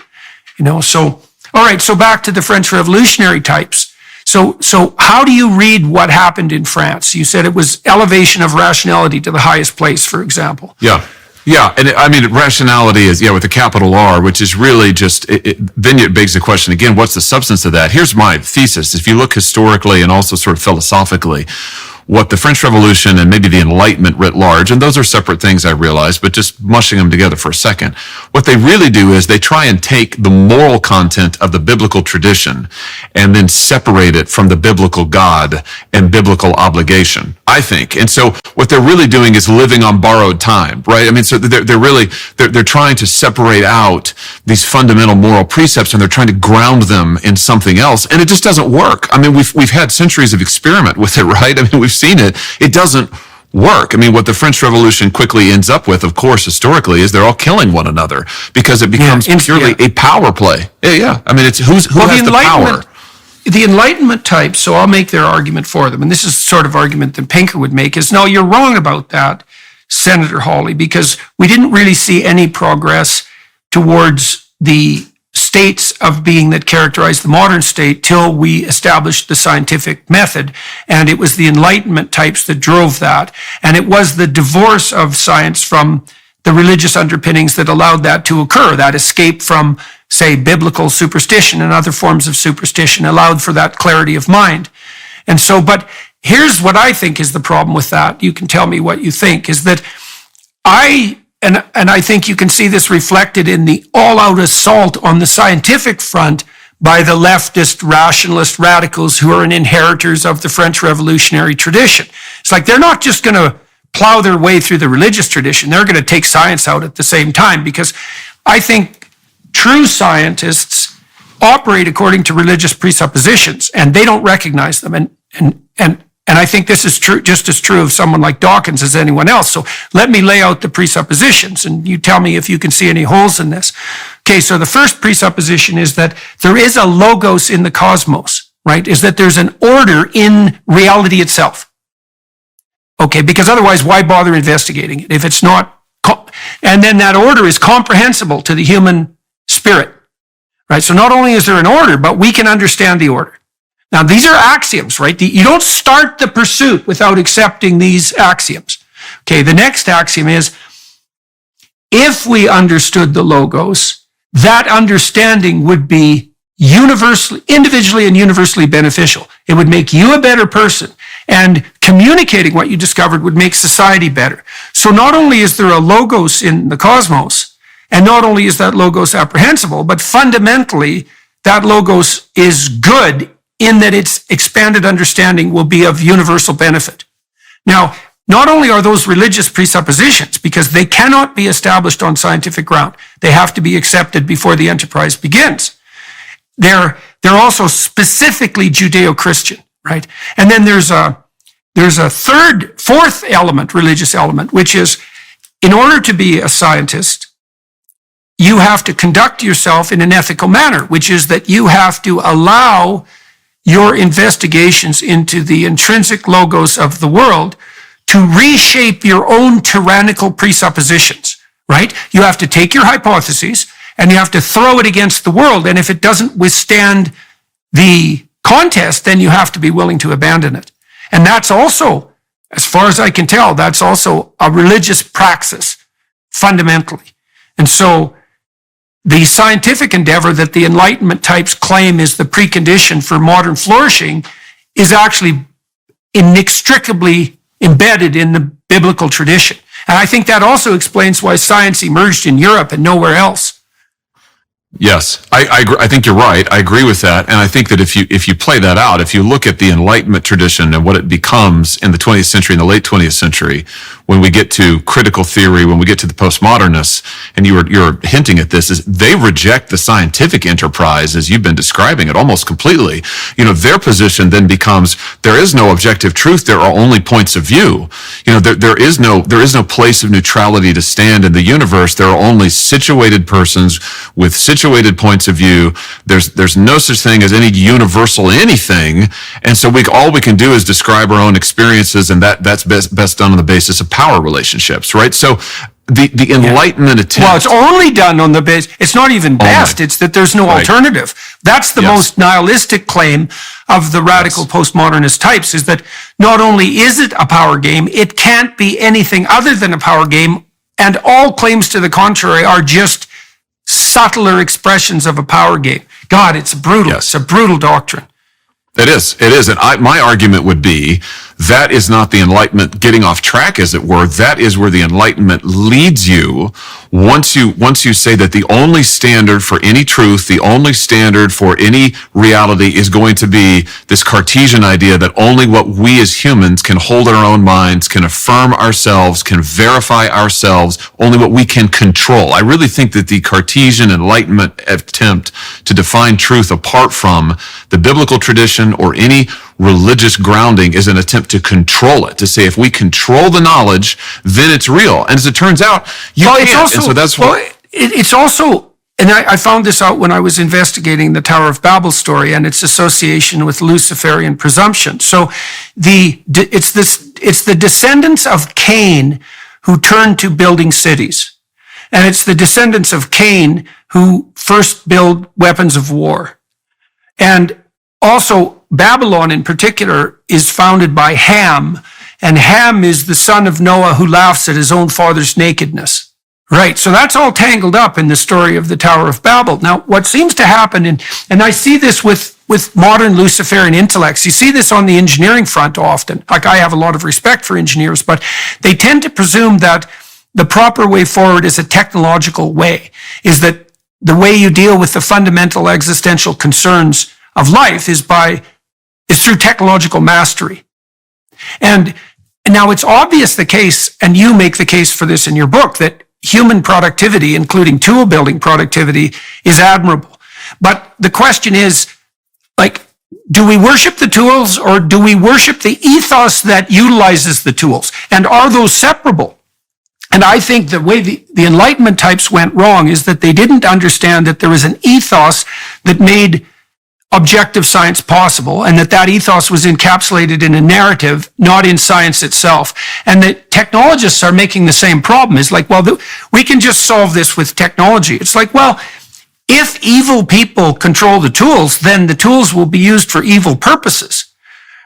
So, all right, so back to the French revolutionary types. So how do you read what happened in France? You said it was elevation of rationality to the highest place, for example. Yeah, and rationality is, with a capital R, which is really just, then it begs the question again, what's the substance of that? Here's my thesis. If you look historically and also sort of philosophically, what the French Revolution and maybe the Enlightenment writ large, and those are separate things, I realize, but just mushing them together for a second, what they really do is they try and take the moral content of the biblical tradition and then separate it from the biblical God and biblical obligation, I think. And so what they're really doing is living on borrowed time, right? So they're trying to separate out these fundamental moral precepts, and they're trying to ground them in something else, and it just doesn't work. We've had centuries of experiment with it, right? We've seen it. It doesn't work. What the French Revolution quickly ends up with, of course, historically, is they're all killing one another because it becomes purely a power play. Yeah. It's who has the power. the Enlightenment types, so I'll make their argument for them, and this is the sort of argument that Pinker would make, is no, you're wrong about that, Senator Hawley, because we didn't really see any progress towards the states of being that characterize the modern state till we established the scientific method. And it was the Enlightenment types that drove that. And it was the divorce of science from the religious underpinnings that allowed that to occur. That escape from, say, biblical superstition and other forms of superstition allowed for that clarity of mind. And so, but here's what I think is the problem with that. You can tell me what you think, is that and I think you can see this reflected in the all-out assault on the scientific front by the leftist rationalist radicals who are inheritors of the French Revolutionary tradition. It's like they're not just going to plow their way through the religious tradition. They're going to take science out at the same time, because I think true scientists operate according to religious presuppositions, and they don't recognize them. And I think this is true, just as true of someone like Dawkins as anyone else. So let me lay out the presuppositions, and you tell me if you can see any holes in this. Okay, so the first presupposition is that there is a logos in the cosmos, right? Is that there's an order in reality itself. Okay, because otherwise, why bother investigating it if it's not? And then that order is comprehensible to the human spirit, right? So not only is there an order, but we can understand the order. Now, these are axioms, right? You don't start the pursuit without accepting these axioms. Okay, the next axiom is, if we understood the logos, that understanding would be individually and universally beneficial. It would make you a better person, and communicating what you discovered would make society better. So not only is there a logos in the cosmos, and not only is that logos apprehensible, but fundamentally, that logos is good in that its expanded understanding will be of universal benefit. Now, not only are those religious presuppositions, because they cannot be established on scientific ground, they have to be accepted before the enterprise begins. They're also specifically Judeo-Christian, right? And then there's a fourth element, religious element, which is, in order to be a scientist, you have to conduct yourself in an ethical manner, which is that you have to allow your investigations into the intrinsic logos of the world to reshape your own tyrannical presuppositions, right? You have to take your hypotheses and you have to throw it against the world. And if it doesn't withstand the contest, then you have to be willing to abandon it. And that's also, as far as I can tell, that's also a religious praxis, fundamentally. And so the scientific endeavor that the Enlightenment types claim is the precondition for modern flourishing is actually inextricably embedded in the biblical tradition. And I think that also explains why science emerged in Europe and nowhere else. Yes, I agree. I think you're right. I agree with that. And I think that if you play that out, if you look at the Enlightenment tradition and what it becomes in the 20th century, in the late 20th century, when we get to critical theory, when we get to the postmodernists, and you're hinting at this, is they reject the scientific enterprise as you've been describing it almost completely. You know, their position then becomes, there is no objective truth. There are only points of view. You know, there is no place of neutrality to stand in the universe. There are only situated persons with situated points of view. There's no such thing as any universal anything, and so all we can do is describe our own experiences, and that's best done on the basis of power relationships, right? So the Enlightenment attempt. Well, it's only done on the basis. It's not even best. It's that there's no alternative. That's the most nihilistic claim of the radical postmodernist types, is that not only is it a power game, it can't be anything other than a power game, and all claims to the contrary are just subtler expressions of a power game. God, it's brutal. It's a brutal doctrine. It is. And my argument would be that is not the Enlightenment getting off track, as it were. That is where the Enlightenment leads you once you say that the only standard for any truth, the only standard for any reality is going to be this Cartesian idea that only what we as humans can hold in our own minds, can affirm ourselves, can verify ourselves, only what we can control. I really think that the Cartesian Enlightenment attempt to define truth apart from the biblical tradition or any religious grounding is an attempt to control it, to say if we control the knowledge, then it's real. And as it turns out, you can't. And so that's why. It's also and I found this out when I was investigating the Tower of Babel story and its association with Luciferian presumption. So it's the descendants of Cain who turned to building cities. And it's the descendants of Cain who first build weapons of war. And also Babylon in particular is founded by Ham, and Ham is the son of Noah who laughs at his own father's nakedness. Right, so that's all tangled up in the story of the Tower of Babel. Now, what seems to happen, and I see this with modern Luciferian intellects, you see this on the engineering front often. Like, I have a lot of respect for engineers, but they tend to presume that the proper way forward is a technological way, is that the way you deal with the fundamental existential concerns of life is through technological mastery. And now it's obvious the case, and you make the case for this in your book, that human productivity, including tool building productivity, is admirable. But the question is, like, do we worship the tools or do we worship the ethos that utilizes the tools? And are those separable? And I think the way the Enlightenment types went wrong is that they didn't understand that there was an ethos that made objective science possible, and that ethos was encapsulated in a narrative, not in science itself. And the technologists are making the same problem. It's like, well, we can just solve this with technology. It's like, well, if evil people control the tools, then the tools will be used for evil purposes,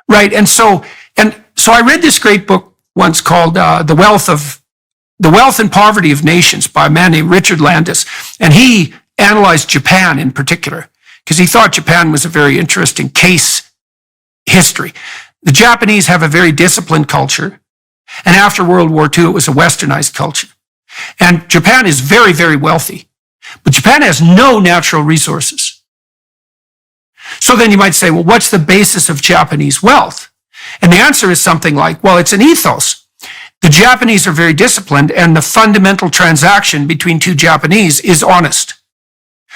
right? And so I read this great book once called The Wealth and Poverty of Nations by a man named Richard Landis, and he analyzed Japan in particular, because he thought Japan was a very interesting case history. The Japanese have a very disciplined culture, and after World War II, it was a westernized culture. And Japan is very, very wealthy, but Japan has no natural resources. So then you might say, well, what's the basis of Japanese wealth? And the answer is something like, well, it's an ethos. The Japanese are very disciplined, and the fundamental transaction between two Japanese is honest.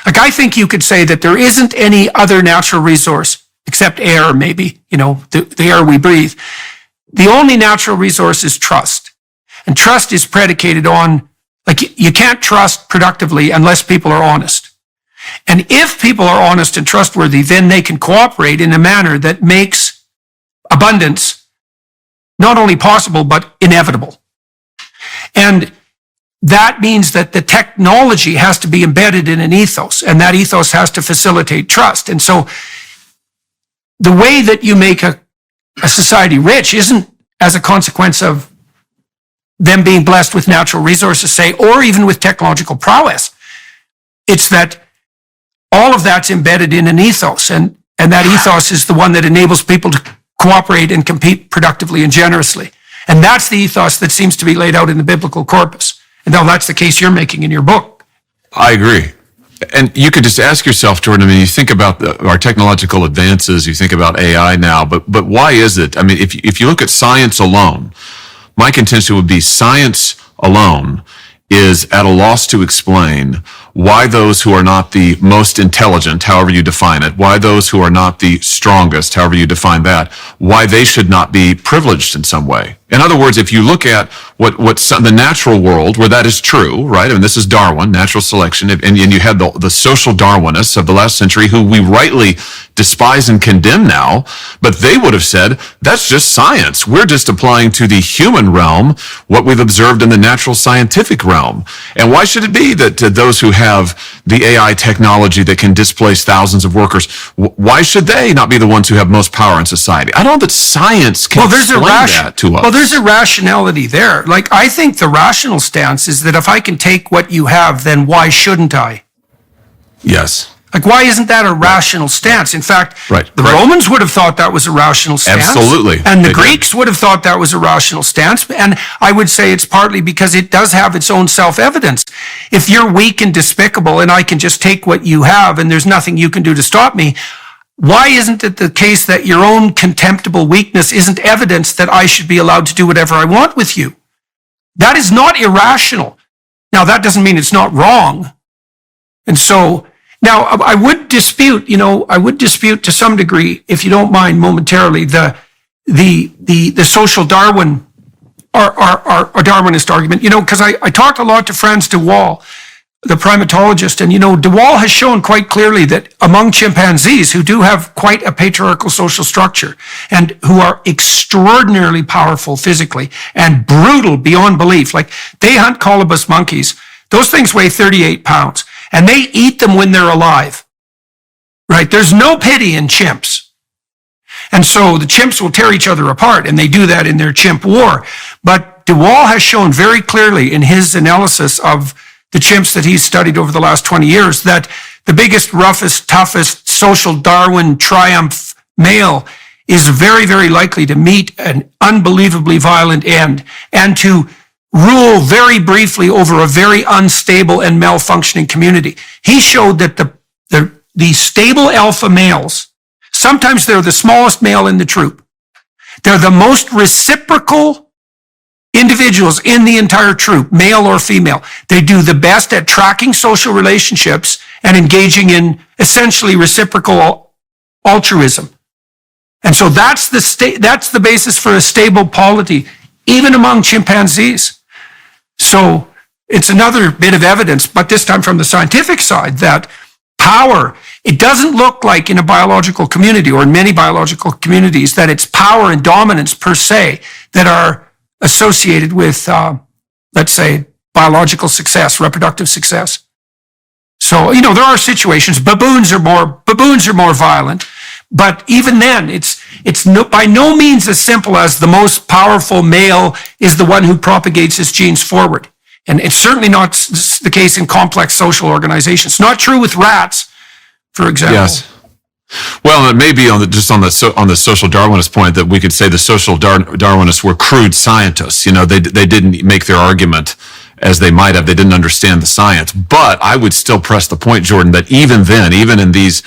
Like, I think you could say that there isn't any other natural resource, except air, maybe, the air we breathe. The only natural resource is trust. And trust is predicated on, like, you can't trust productively unless people are honest. And if people are honest and trustworthy, then they can cooperate in a manner that makes abundance not only possible, but inevitable. And that means that the technology has to be embedded in an ethos, and that ethos has to facilitate trust. And so the way that you make a society rich isn't as a consequence of them being blessed with natural resources, say, or even with technological prowess. It's that all of that's embedded in an ethos, and that ethos is the one that enables people to cooperate and compete productively and generously. And that's the ethos that seems to be laid out in the biblical corpus. And now that's the case you're making in your book. I agree. And you could just ask yourself, Jordan, I mean, you think about our technological advances, you think about AI now, but why is it? I mean, if you look at science alone, my contention would be science alone is at a loss to explain why those who are not the most intelligent, however you define it, why those who are not the strongest, however you define that, why they should not be privileged in some way. In other words, if you look at what's the natural world where that is true, right? I mean, this is Darwin, natural selection, and you had the social Darwinists of the last century who we rightly despise and condemn now, but they would have said, that's just science. We're just applying to the human realm what we've observed in the natural scientific realm. And why should it be that those who have the AI technology that can displace thousands of workers, why should they not be the ones who have most power in society? I don't know that science can explain that to us. Well, there's a rationality there. Like, I think the rational stance is that if I can take what you have, then why shouldn't I? Yes. Like, why isn't that a rational stance? In fact, the Romans would have thought that was a rational stance. Absolutely. And the Greeks would have thought that was a rational stance. And I would say it's partly because it does have its own self-evidence. If you're weak and despicable and I can just take what you have and there's nothing you can do to stop me, why isn't it the case that your own contemptible weakness isn't evidence that I should be allowed to do whatever I want with you? That is not irrational. Now, that doesn't mean it's not wrong. And so, now I would dispute to some degree, if you don't mind momentarily, the social Darwin or Darwinist argument, because I talked a lot to Franz de Waal the primatologist. And, de Waal has shown quite clearly that among chimpanzees who do have quite a patriarchal social structure and who are extraordinarily powerful physically and brutal beyond belief, like they hunt colobus monkeys. Those things weigh 38 pounds and they eat them when they're alive, right? There's no pity in chimps. And so the chimps will tear each other apart, and they do that in their chimp war. But de Waal has shown very clearly in his analysis of the chimps that he's studied over the last 20 years that the biggest, roughest, toughest social Darwin triumph male is very, very likely to meet an unbelievably violent end and to rule very briefly over a very unstable and malfunctioning community. He showed that the stable alpha males, sometimes they're the smallest male in the troop. They're the most reciprocal individuals in the entire troop, male or female. They do the best at tracking social relationships and engaging in essentially reciprocal altruism. And so that's the basis for a stable polity, even among chimpanzees. So it's another bit of evidence, but this time from the scientific side, that power, it doesn't look like in a biological community or in many biological communities that it's power and dominance per se that are associated with, let's say, biological success, reproductive success. So, there are situations, baboons are more violent, but even then, it's by no means as simple as the most powerful male is the one who propagates his genes forward. And it's certainly not the case in complex social organizations. Not true with rats, for example. Yes. Well, it may be on the social Darwinist point that we could say the social Darwinists were crude scientists. They didn't make their argument as they might have. They didn't understand the science. But I would still press the point, Jordan, that even then, even in these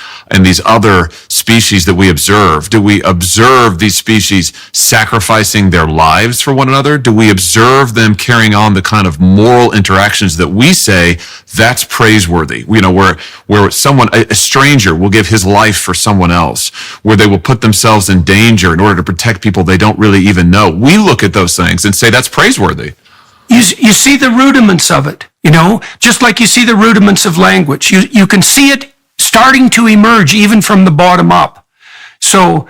other species that we observe, do we observe these species sacrificing their lives for one another? Do we observe them carrying on the kind of moral interactions that we say that's praiseworthy? Where someone, a stranger, will give his life for someone else, where they will put themselves in danger in order to protect people they don't really even know. We look at those things and say that's praiseworthy. You see the rudiments of it, just like you see the rudiments of language. You can see it starting to emerge even from the bottom up. So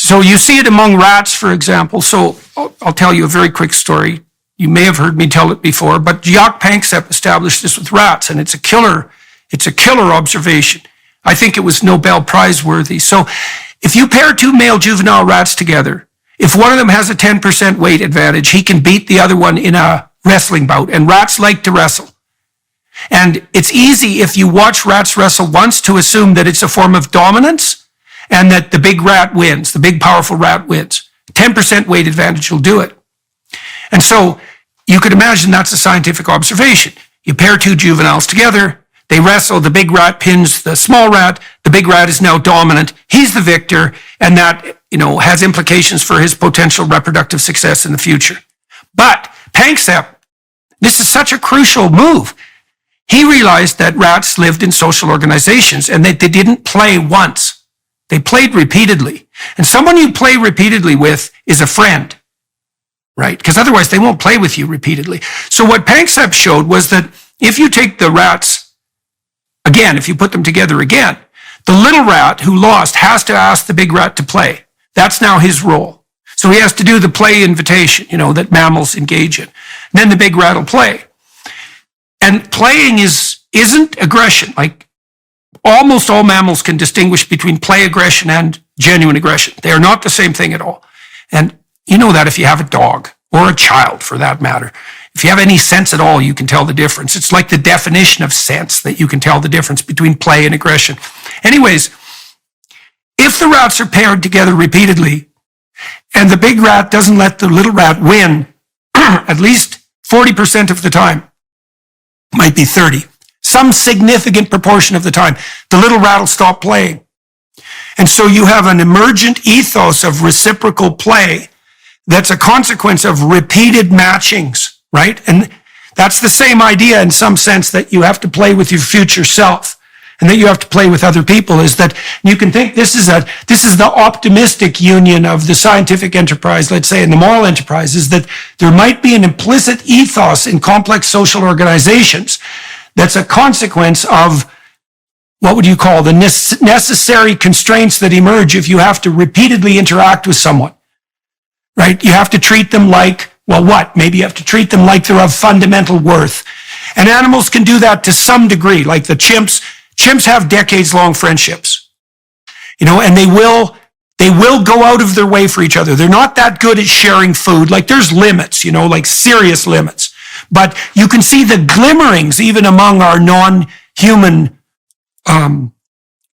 you see it among rats, for example. So I'll tell you a very quick story. You may have heard me tell it before, but Jacques Panksepp established this with rats, and it's a killer observation. I think it was Nobel Prize worthy. So if you pair two male juvenile rats together, if one of them has a 10% weight advantage, he can beat the other one in a wrestling bout, and rats like to wrestle. And it's easy if you watch rats wrestle once to assume that it's a form of dominance and that the big rat wins, the big powerful rat wins. 10% weight advantage will do it. And so you could imagine that's a scientific observation. You pair two juveniles together, they wrestle, the big rat pins the small rat, the big rat is now dominant, he's the victor, and that, has implications for his potential reproductive success in the future. But Panksepp, this is such a crucial move. He realized that rats lived in social organizations and that they didn't play once. They played repeatedly. And someone you play repeatedly with is a friend, right? Because otherwise they won't play with you repeatedly. So what Panksepp showed was that if you take the rats, again, if you put them together again, the little rat who lost has to ask the big rat to play. That's now his role. So he has to do the play invitation, that mammals engage in. And then the big rat will play. And playing isn't aggression. Like almost all mammals can distinguish between play aggression and genuine aggression. They are not the same thing at all. And you know that if you have a dog or a child for that matter. If you have any sense at all, you can tell the difference. It's like the definition of sense that you can tell the difference between play and aggression. Anyways, if the rats are paired together repeatedly, and the big rat doesn't let the little rat win at least 40% of the time, might be 30, some significant proportion of the time, the little rat will stop playing. And so you have an emergent ethos of reciprocal play that's a consequence of repeated matchings, right? And that's the same idea in some sense that you have to play with your future self. And that you have to play with other people, is that you can think this is the optimistic union of the scientific enterprise, let's say, and the moral enterprise, is that there might be an implicit ethos in complex social organizations that's a consequence of what would you call the necessary constraints that emerge if you have to repeatedly interact with someone, right? You have to treat them like, well, what? Maybe you have to treat them like they're of fundamental worth. And animals can do that to some degree, like the chimps. Chimps have decades-long friendships, and they will go out of their way for each other. They're not that good at sharing food. Like there's limits, like serious limits. But you can see the glimmerings even among our non-human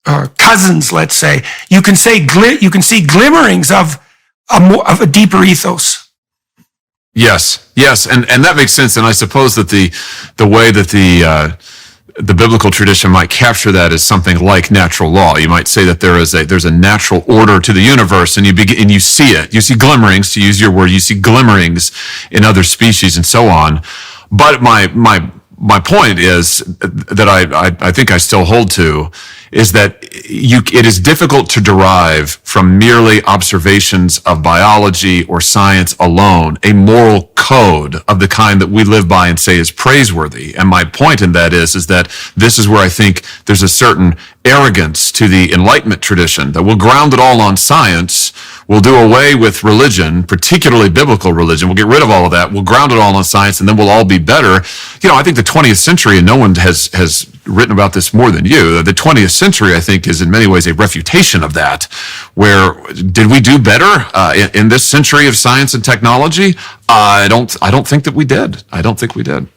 cousins, let's say. You can see glimmerings of a deeper ethos. Yes, and that makes sense. And I suppose that the way that the biblical tradition might capture that is something like natural law. You might say that there's a natural order to the universe, and you see it. You see glimmerings, to use your word. You see glimmerings in other species and so on. But my point is that I think I still hold to is that it is difficult to derive from merely observations of biology or science alone a moral code of the kind that we live by and say is praiseworthy. And my point in that is that this is where I think there's a certain arrogance to the Enlightenment tradition that will ground it all on science. We'll do away with religion, particularly biblical religion. We'll get rid of all of that. We'll ground it all on science, and then we'll all be better. I think the 20th century, and no one has written about this more than you, the 20th century, I think, is in many ways a refutation of that. Where did we do better in this century of science and technology? I don't think that we did. I don't think we did.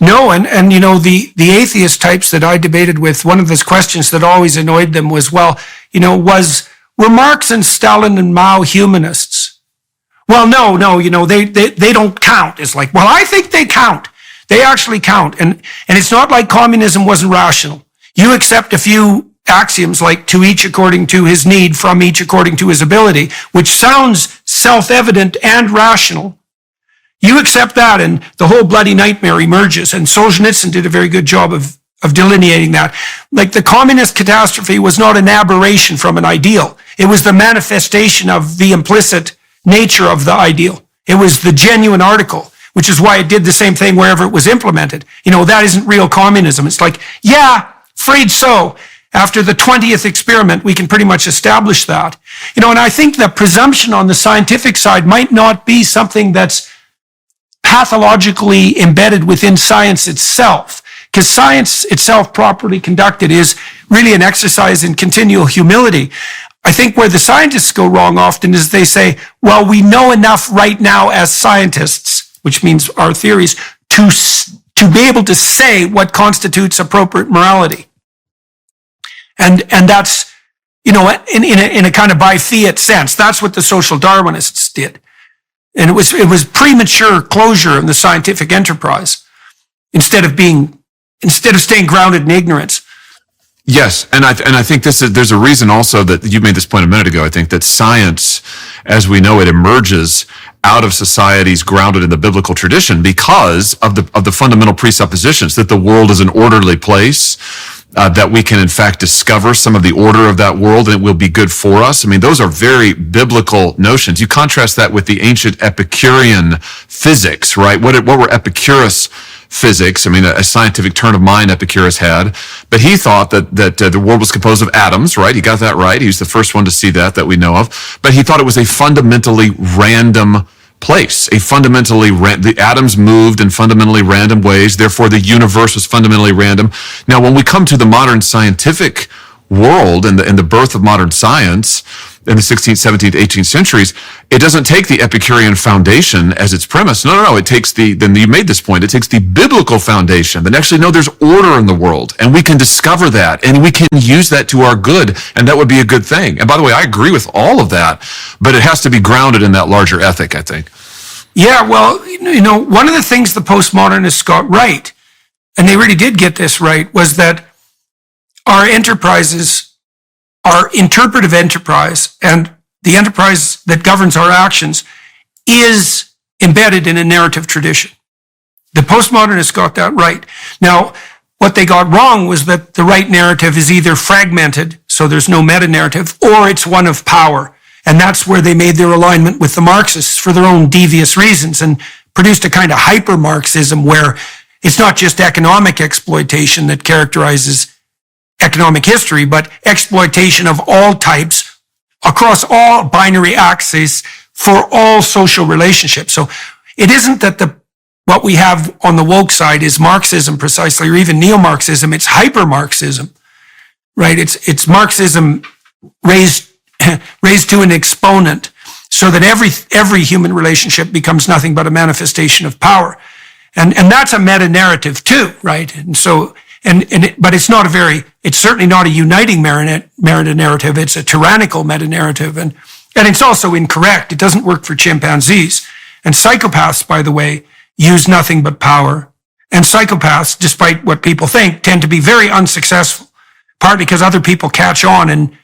No, and the atheist types that I debated with, one of the questions that always annoyed them was, were Marx and Stalin and Mao humanists? Well, no, they don't count. It's like, well, I think they count. They actually count. And it's not like communism wasn't rational. You accept a few axioms like to each according to his need, from each according to his ability, which sounds self-evident and rational. You accept that and the whole bloody nightmare emerges. And Solzhenitsyn did a very good job of delineating that. Like the communist catastrophe was not an aberration from an ideal. It was the manifestation of the implicit nature of the ideal. It was the genuine article, which is why it did the same thing wherever it was implemented. That isn't real communism. It's like, yeah, afraid so. After the 20th experiment, we can pretty much establish that. And I think the presumption on the scientific side might not be something that's pathologically embedded within science itself, because science itself, properly conducted, is really an exercise in continual humility. I think where the scientists go wrong often is they say, well, we know enough right now as scientists, which means our theories, to be able to say what constitutes appropriate morality. And that's, in a kind of by fiat sense. That's what the social Darwinists did. And it was premature closure of the scientific enterprise instead of staying grounded in ignorance. Yes, and I think there's a reason also that you made this point a minute ago. I think that science, as we know it, emerges out of societies grounded in the biblical tradition because of the fundamental presuppositions that the world is an orderly place, that we can in fact discover some of the order of that world and it will be good for us. I mean, those are very biblical notions. You contrast that with the ancient Epicurean physics, right? What were Epicurus physics? I mean, a scientific turn of mind Epicurus had, but he thought that the world was composed of atoms, right? He got that right. He was the first one to see that we know of, but he thought it was a fundamentally random place, the atoms moved in fundamentally random ways, therefore the universe was fundamentally random. Now, when we come to the modern scientific world and the birth of modern science in the 16th, 17th, 18th centuries, it doesn't take the Epicurean foundation as its premise. No. It takes then you made this point, it takes the biblical foundation that actually, no, there's order in the world and we can discover that and we can use that to our good, and that would be a good thing. And by the way, I agree with all of that, but it has to be grounded in that larger ethic, I think. Yeah, well, one of the things the postmodernists got right, and they really did get this right, was that our enterprises, our interpretive enterprise, and the enterprise that governs our actions is embedded in a narrative tradition. The postmodernists got that right. Now, what they got wrong was that the right narrative is either fragmented, so there's no meta-narrative, or it's one of power. And that's where they made their alignment with the Marxists for their own devious reasons and produced a kind of hyper-Marxism where it's not just economic exploitation that characterizes economic history, but exploitation of all types across all binary axes for all social relationships. So it isn't that what we have on the woke side is Marxism precisely, or even neo-Marxism. It's hyper-Marxism, right? It's Marxism raised to an exponent, so that every human relationship becomes nothing but a manifestation of power. And that's a meta-narrative too, right? And so, but it's certainly not a uniting meta-narrative. It's a tyrannical meta-narrative. And it's also incorrect. It doesn't work for chimpanzees. And psychopaths, by the way, use nothing but power. And psychopaths, despite what people think, tend to be very unsuccessful, partly because other people catch on and,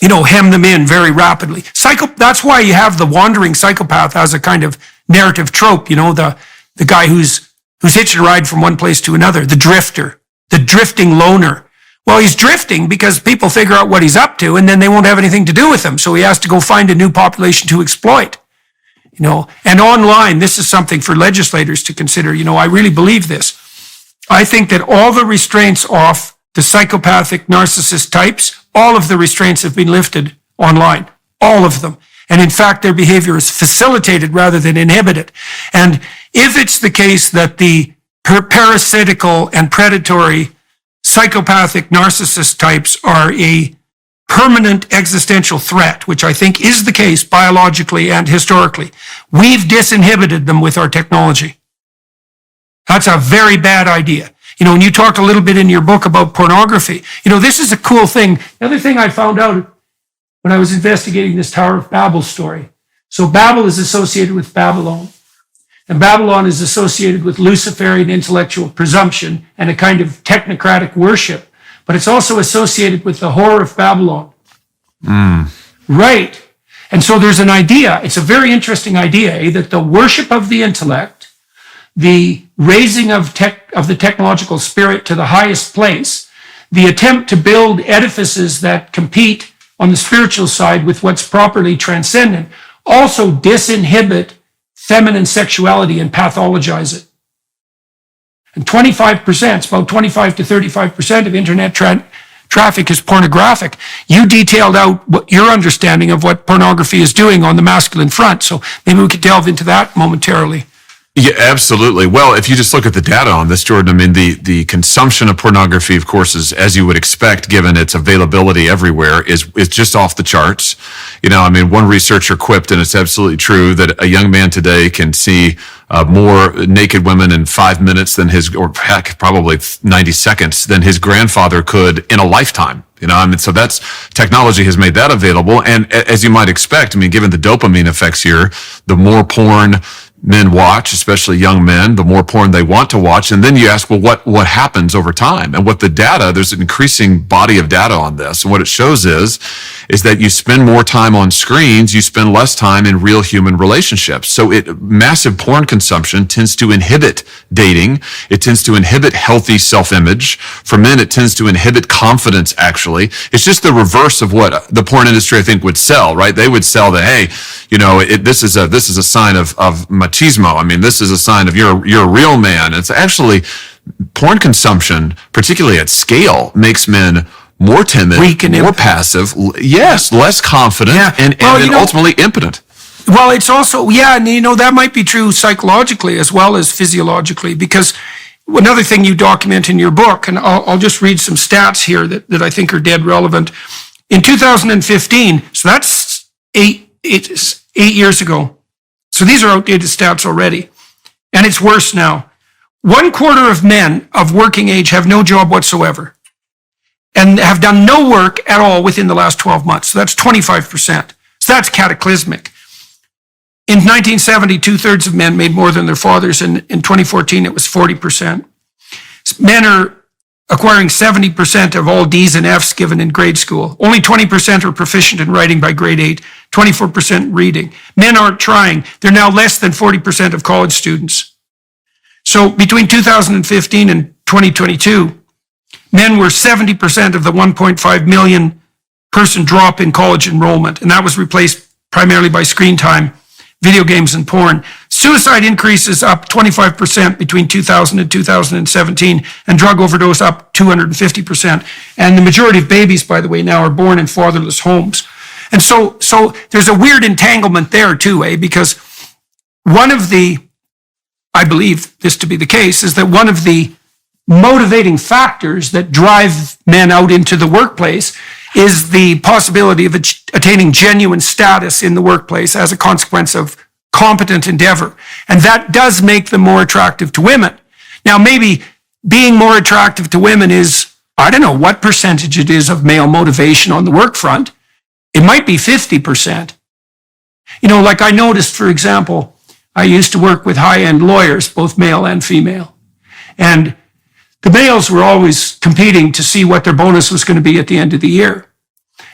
hem them in very rapidly. That's why you have the wandering psychopath as a kind of narrative trope, the guy who's hitching a ride from one place to another, the drifter, the drifting loner. Well, he's drifting because people figure out what he's up to and then they won't have anything to do with him. So he has to go find a new population to exploit. And online, this is something for legislators to consider. I really believe this. I think that all the restraints off the psychopathic narcissist types, all of the restraints have been lifted online. All of them. And in fact, their behavior is facilitated rather than inhibited. And if it's the case that the parasitical and predatory psychopathic narcissist types are a permanent existential threat, which I think is the case biologically and historically, we've disinhibited them with our technology. That's a very bad idea. And you talked a little bit in your book about pornography. This is a cool thing. The other thing I found out when I was investigating this Tower of Babel story. So Babel is associated with Babylon. And Babylon is associated with Luciferian intellectual presumption and a kind of technocratic worship. But it's also associated with the horror of Babylon. Right. And so there's an idea, it's a very interesting idea, that the worship of the intellect, the raising of the technological spirit to the highest place, the attempt to build edifices that compete on the spiritual side with what's properly transcendent, also disinhibit feminine sexuality and pathologize it. And 25%, it's about 25 to 35% of internet traffic is pornographic. You detailed out what your understanding of what pornography is doing on the masculine front. So maybe we could delve into that momentarily. Yeah, absolutely. Well, if you just look at the data on this, Jordan, I mean, the consumption of pornography, of course, is, as you would expect, given its availability everywhere, is just off the charts. One researcher quipped, and it's absolutely true, that a young man today can see more naked women in 5 minutes than or heck, probably 90 seconds than his grandfather could in a lifetime. So technology has made that available. And as you might expect, given the dopamine effects here, the more porn men watch, especially young men, the more porn they want to watch. And then you ask, well, what happens over time? And what the data, there's an increasing body of data on this. And what it shows is that you spend more time on screens, you spend less time in real human relationships. So massive porn consumption tends to inhibit dating. It tends to inhibit healthy self-image. For men, it tends to inhibit confidence, actually. It's just the reverse of what the porn industry, I think, would sell, right? They would sell that, hey, this is a sign of machismo. This is a sign of you're a real man. It's actually porn consumption, particularly at scale, makes men more timid, more passive, less confident, and ultimately impotent. Well, it's also, and that might be true psychologically as well as physiologically, because another thing you document in your book, and I'll just read some stats here that I think are dead relevant. In 2015, so that's eight years ago. So these are outdated stats already. And it's worse now. 1/4 of men of working age have no job whatsoever and have done no work at all within the last 12 months. So that's 25%. So that's cataclysmic. In 1970, 2/3 of men made more than their fathers. And in 2014, it was 40%. Men are acquiring 70% of all D's and F's given in grade school. Only 20% are proficient in writing by grade 8, 24% reading. Men aren't trying. They're now less than 40% of college students. So between 2015 and 2022, men were 70% of the 1.5 million person drop in college enrollment, and that was replaced primarily by screen time, video games, and porn. suicide increases up 25% between 2000 and 2017, and drug overdose up 250%. And the majority of babies, by the way, now are born in fatherless homes. And so there's a weird entanglement there too, because one of the, I believe this to be the case, is that one of the motivating factors that drive men out into the workplace is the possibility of attaining genuine status in the workplace as a consequence of competent endeavor. And that does make them more attractive to women. Now, maybe being more attractive to women is, I don't know what percentage it is of male motivation on the work front. It might be 50%. Like I noticed, for example, I used to work with high-end lawyers, both male and female. And the males were always competing to see what their bonus was going to be at the end of the year.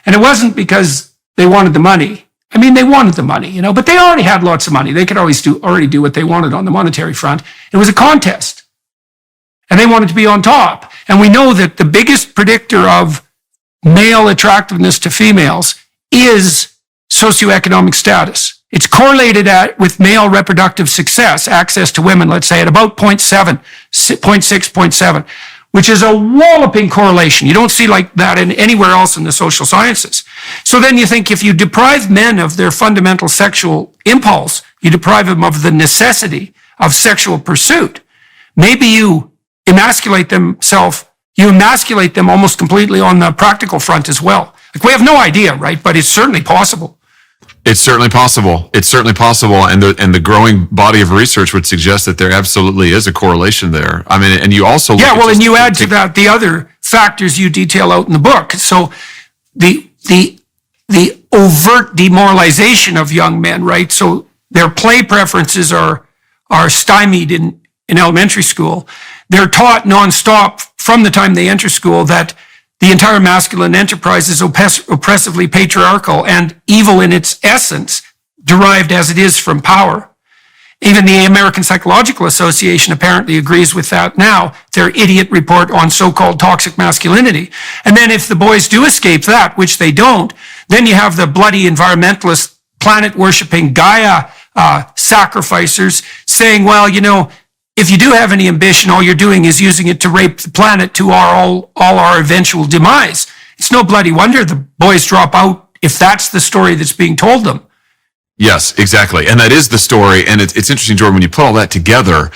And it wasn't because they wanted the money. I mean, they wanted the money, but they already had lots of money. They could already do what they wanted on the monetary front. It was a contest. And they wanted to be on top. And we know that the biggest predictor of male attractiveness to females is socioeconomic status. It's correlated with male reproductive success, access to women, let's say, at about 0.7, 0.6, 0.7, which is a walloping correlation. You don't see like that anywhere else in the social sciences. So then you think if you deprive men of their fundamental sexual impulse, you deprive them of the necessity of sexual pursuit, maybe you emasculate them almost completely on the practical front as well. Like, we have no idea, right? But it's certainly possible. It's certainly possible. It's certainly possible. And the growing body of research would suggest that there absolutely is a correlation there. I mean, and you also... Yeah, well, and you add to that the other factors you detail out in the book. So the overt demoralization of young men, right? So their play preferences are stymied in elementary school. They're taught nonstop from the time they enter school that the entire masculine enterprise is oppressively patriarchal and evil in its essence, derived as it is from power. Even the American Psychological Association apparently agrees with that now, their idiot report on so-called toxic masculinity. And then if the boys do escape that, which they don't, then you have the bloody environmentalist, planet-worshipping Gaia sacrificers saying, well, if you do have any ambition, all you're doing is using it to rape the planet to all our eventual demise. It's no bloody wonder the boys drop out if that's the story that's being told them. Yes, exactly. And that is the story. And it's interesting, Jordan, when you put all that together,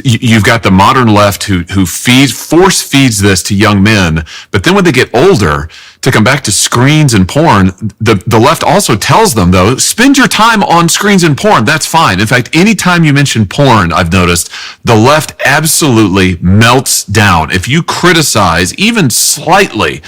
you've got the modern left who force feeds this to young men. But then when they get older, to come back to screens and porn, the left also tells them, though, spend your time on screens and porn. That's fine. In fact, anytime you mention porn, I've noticed, the left absolutely melts down. If you criticize, even slightly,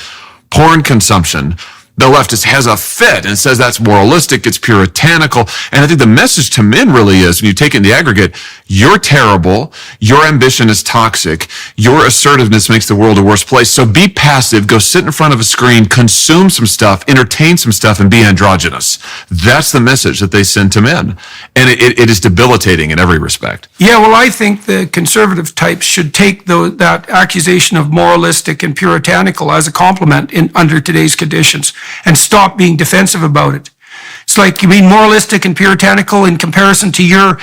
porn consumption, the leftist has a fit and says that's moralistic, it's puritanical. And I think the message to men really is, when you take it in the aggregate, you're terrible, your ambition is toxic, your assertiveness makes the world a worse place. So be passive, go sit in front of a screen, consume some stuff, entertain some stuff, and be androgynous. That's the message that they send to men. And it is debilitating in every respect. Yeah, well, I think the conservative types should take that accusation of moralistic and puritanical as a compliment under today's conditions, and stop being defensive about it. It's like, you mean moralistic and puritanical in comparison to your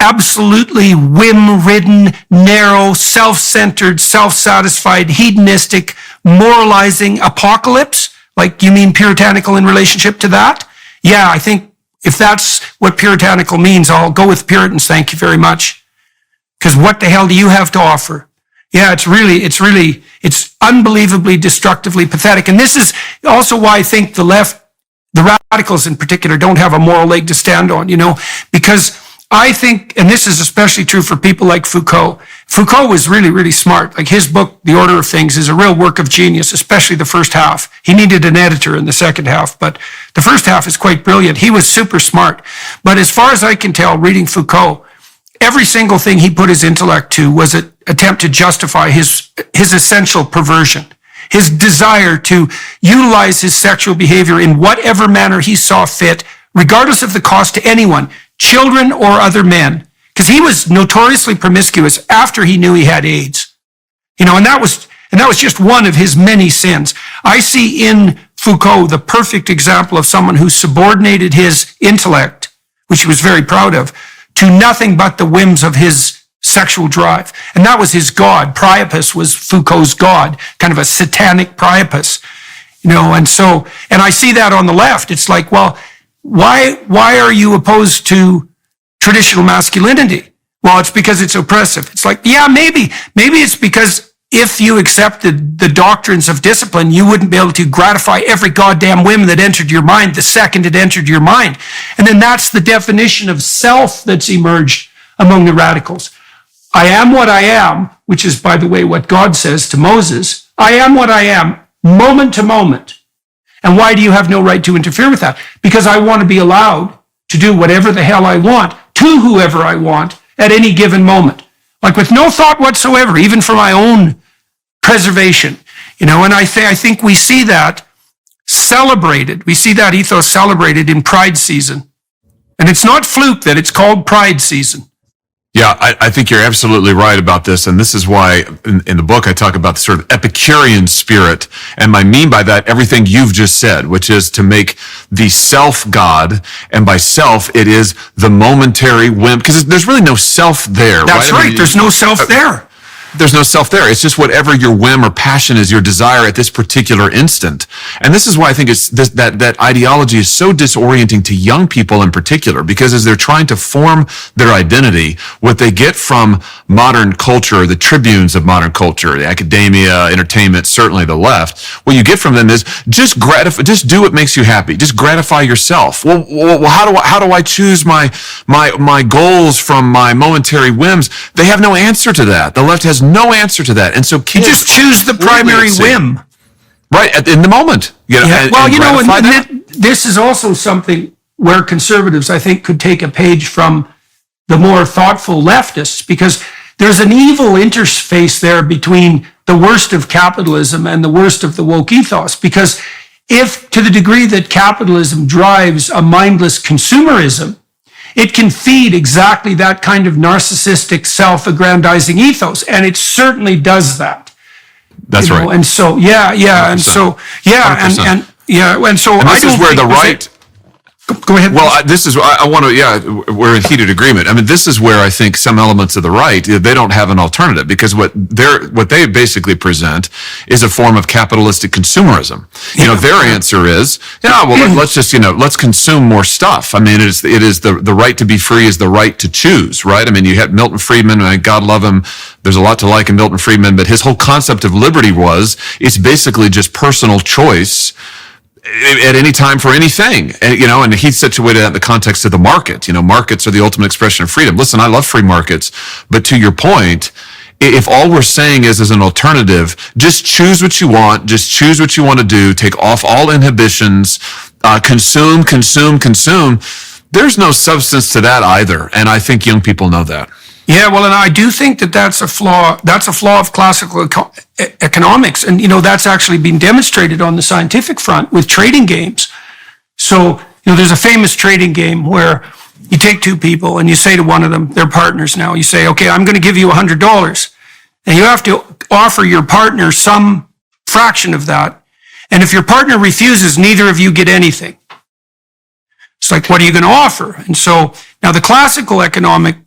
absolutely whim-ridden, narrow, self-centered, self-satisfied, hedonistic, moralizing apocalypse? Like, you mean puritanical in relationship to that? Yeah, I think if that's what puritanical means, I'll go with Puritans, thank you very much. Because what the hell do you have to offer? Yeah, it's unbelievably destructively pathetic. And this is also why I think the left, the radicals in particular, don't have a moral leg to stand on, because I think, and this is especially true for people like Foucault. Foucault was really, really smart. Like, his book, The Order of Things, is a real work of genius, especially the first half. He needed an editor in the second half, but the first half is quite brilliant. He was super smart. But as far as I can tell, reading Foucault, every single thing he put his intellect to was an attempt to justify his essential perversion, his desire to utilize his sexual behavior in whatever manner he saw fit, regardless of the cost to anyone, children or other men, because he was notoriously promiscuous after he knew he had AIDS. And that was just one of his many sins. I see in Foucault the perfect example of someone who subordinated his intellect, which he was very proud of, to nothing but the whims of his sexual drive. And that was his god. Priapus was Foucault's god, kind of a satanic Priapus. And I see that on the left. It's like, well, why are you opposed to traditional masculinity? Well, it's because it's oppressive. It's like, yeah, maybe it's because if you accepted the doctrines of discipline, you wouldn't be able to gratify every goddamn whim that entered your mind the second it entered your mind. And then that's the definition of self that's emerged among the radicals. I am what I am, which is, by the way, what God says to Moses. I am what I am, moment to moment. And why do you have no right to interfere with that? Because I want to be allowed to do whatever the hell I want to whoever I want at any given moment. Like with no thought whatsoever, even for my own preservation. And I think we see that celebrated. We see that ethos celebrated in Pride season. And it's not fluke that it's called Pride season. Yeah, I think you're absolutely right about this. And this is why in the book I talk about the sort of Epicurean spirit. And I mean by that everything you've just said, which is to make the self God. And by self, it is the momentary whim. Because there's really no self there. That's right. I mean, there's no self there. There's no self there. It's just whatever your whim or passion is, your desire at this particular instant. And this is why I think that ideology is so disorienting to young people in particular, because as they're trying to form their identity, what they get from modern culture, the tribunes of modern culture, the academia, entertainment, certainly the left, what you get from them is just do what makes you happy. Just gratify yourself. Well, how do I choose my goals from my momentary whims? They have no answer to that. The left has no answer to that. And so kids just choose the primary whim. Right, in the moment. This is also something where conservatives, I think, could take a page from the more thoughtful leftists, because there's an evil interface there between the worst of capitalism and the worst of the woke ethos. Because if, to the degree that capitalism drives a mindless consumerism, it can feed exactly that kind of narcissistic, self-aggrandizing ethos, and it certainly does that. That's right. And so, and so this is where the right. Go ahead. Well, this is, I want to, we're in heated agreement. I mean, this is where I think some elements of the right, they don't have an alternative, because what they basically present is a form of capitalistic consumerism. Their answer is, let's consume more stuff. I mean, it is the right to be free is the right to choose, right? I mean, you had Milton Friedman, and God love him. There's a lot to like in Milton Friedman, but his whole concept of liberty it's basically just personal choice at any time for anything. And he situated that in the context of the market. Markets are the ultimate expression of freedom. Listen, I love free markets, but to your point, if all we're saying is as an alternative, just choose what you want, just choose what you want to do, take off all inhibitions, consume, there's no substance to that either. And I think young people know that. Yeah, well, and I do think that's a flaw. That's a flaw of classical economics. And, that's actually been demonstrated on the scientific front with trading games. So, there's a famous trading game where you take two people and you say to one of them, they're partners now, you say, okay, I'm going to give you $100. And you have to offer your partner some fraction of that. And if your partner refuses, neither of you get anything. It's like, what are you going to offer? And so now the classical economic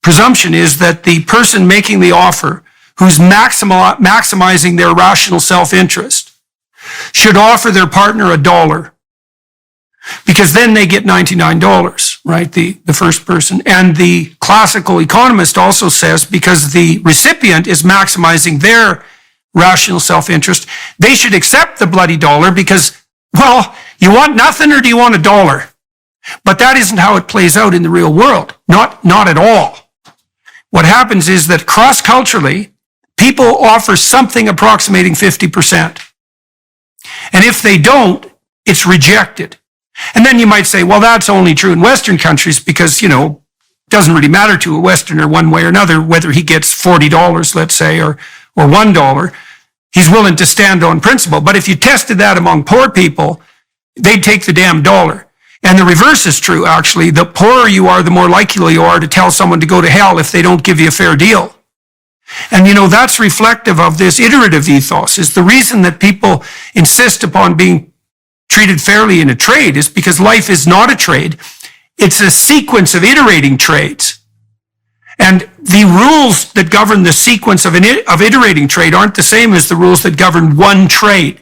presumption is that the person making the offer, who's maximizing their rational self-interest, should offer their partner $1, because then they get $99, right? The first person. And the classical economist also says, because the recipient is maximizing their rational self-interest, they should accept the bloody $1, because, well, you want nothing or do you want $1? But that isn't how it plays out in the real world. Not at all. What happens is that cross-culturally, people offer something approximating 50%. And if they don't, it's rejected. And then you might say, well, that's only true in Western countries because, it doesn't really matter to a Westerner one way or another whether he gets $40, let's say, or $1. He's willing to stand on principle. But if you tested that among poor people, they'd take the damn $1. And the reverse is true, actually. The poorer you are, the more likely you are to tell someone to go to hell if they don't give you a fair deal. And, that's reflective of this iterative ethos. Is the reason that people insist upon being treated fairly in a trade is because life is not a trade. It's a sequence of iterating trades. And the rules that govern the sequence of iterating trade aren't the same as the rules that govern one trade.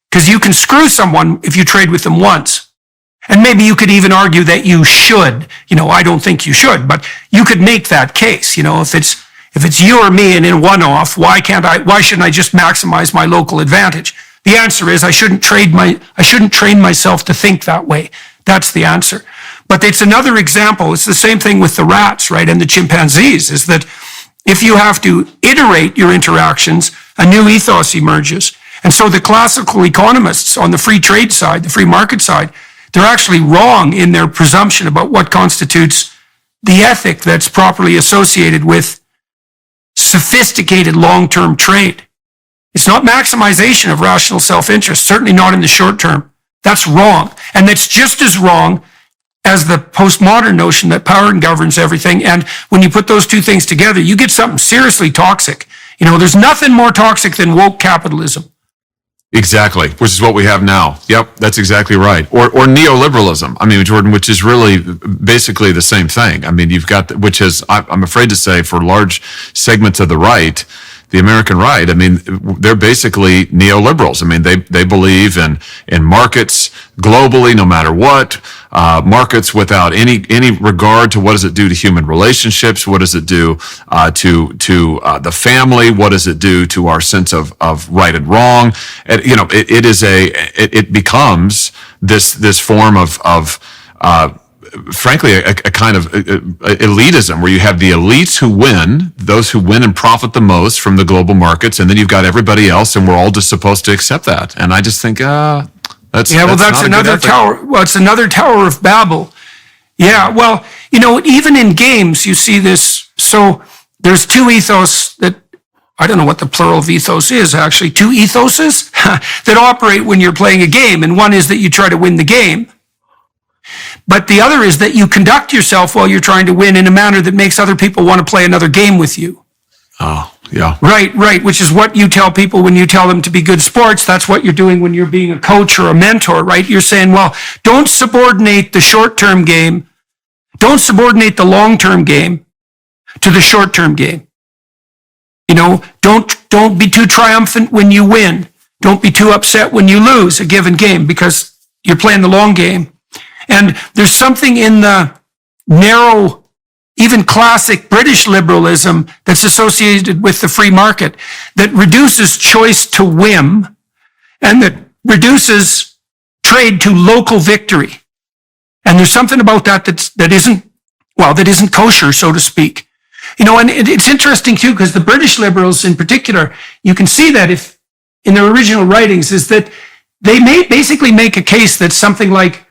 Because you can screw someone if you trade with them once. And maybe you could even argue that you should. I don't think you should, but you could make that case. If it's you or me and in one-off, why shouldn't I just maximize my local advantage? The answer is I shouldn't train myself to think that way. That's the answer. But it's another example. It's the same thing with the rats, right? And the chimpanzees, is that if you have to iterate your interactions, a new ethos emerges. And so the classical economists on the free trade side, the free market side, they're actually wrong in their presumption about what constitutes the ethic that's properly associated with sophisticated long-term trade. It's not maximization of rational self-interest, certainly not in the short term. That's wrong. And that's just as wrong as the postmodern notion that power governs everything. And when you put those two things together, you get something seriously toxic. There's nothing more toxic than woke capitalism. Exactly, which is what we have now. Yep, that's exactly right. Or neoliberalism. I mean, Jordan, which is really basically the same thing. I mean, you've got, which is, I'm afraid to say, for large segments of the right, the American right, I mean, they're basically neoliberals. I mean, they believe in markets globally, no matter what, markets without any regard to what does it do to human relationships, what does it do to the family, what does it do to our sense of right and wrong. And, it becomes this form of frankly, a kind of elitism where you have the elites who win, those who win and profit the most from the global markets, and then you've got everybody else, and we're all just supposed to accept that. And I just think that's another tower. Well, it's another Tower of Babel. Yeah, well, even in games, you see this. So there's two ethos that, I don't know what the plural of ethos is, actually, two ethoses that operate when you're playing a game. And one is that you try to win the game. But the other is that you conduct yourself while you're trying to win in a manner that makes other people want to play another game with you. Oh, yeah. Right, which is what you tell people when you tell them to be good sports. That's what you're doing when you're being a coach or a mentor, right? You're saying, well, don't subordinate the short-term game, don't subordinate the long-term game to the short-term game. Don't be too triumphant when you win. Don't be too upset when you lose a given game because you're playing the long game. And there's something in the narrow, even classic British liberalism that's associated with the free market that reduces choice to whim and that reduces trade to local victory. And there's something about that isn't kosher, so to speak. And it's interesting too, because the British liberals in particular, you can see that if in their original writings is that they may basically make a case that's something like,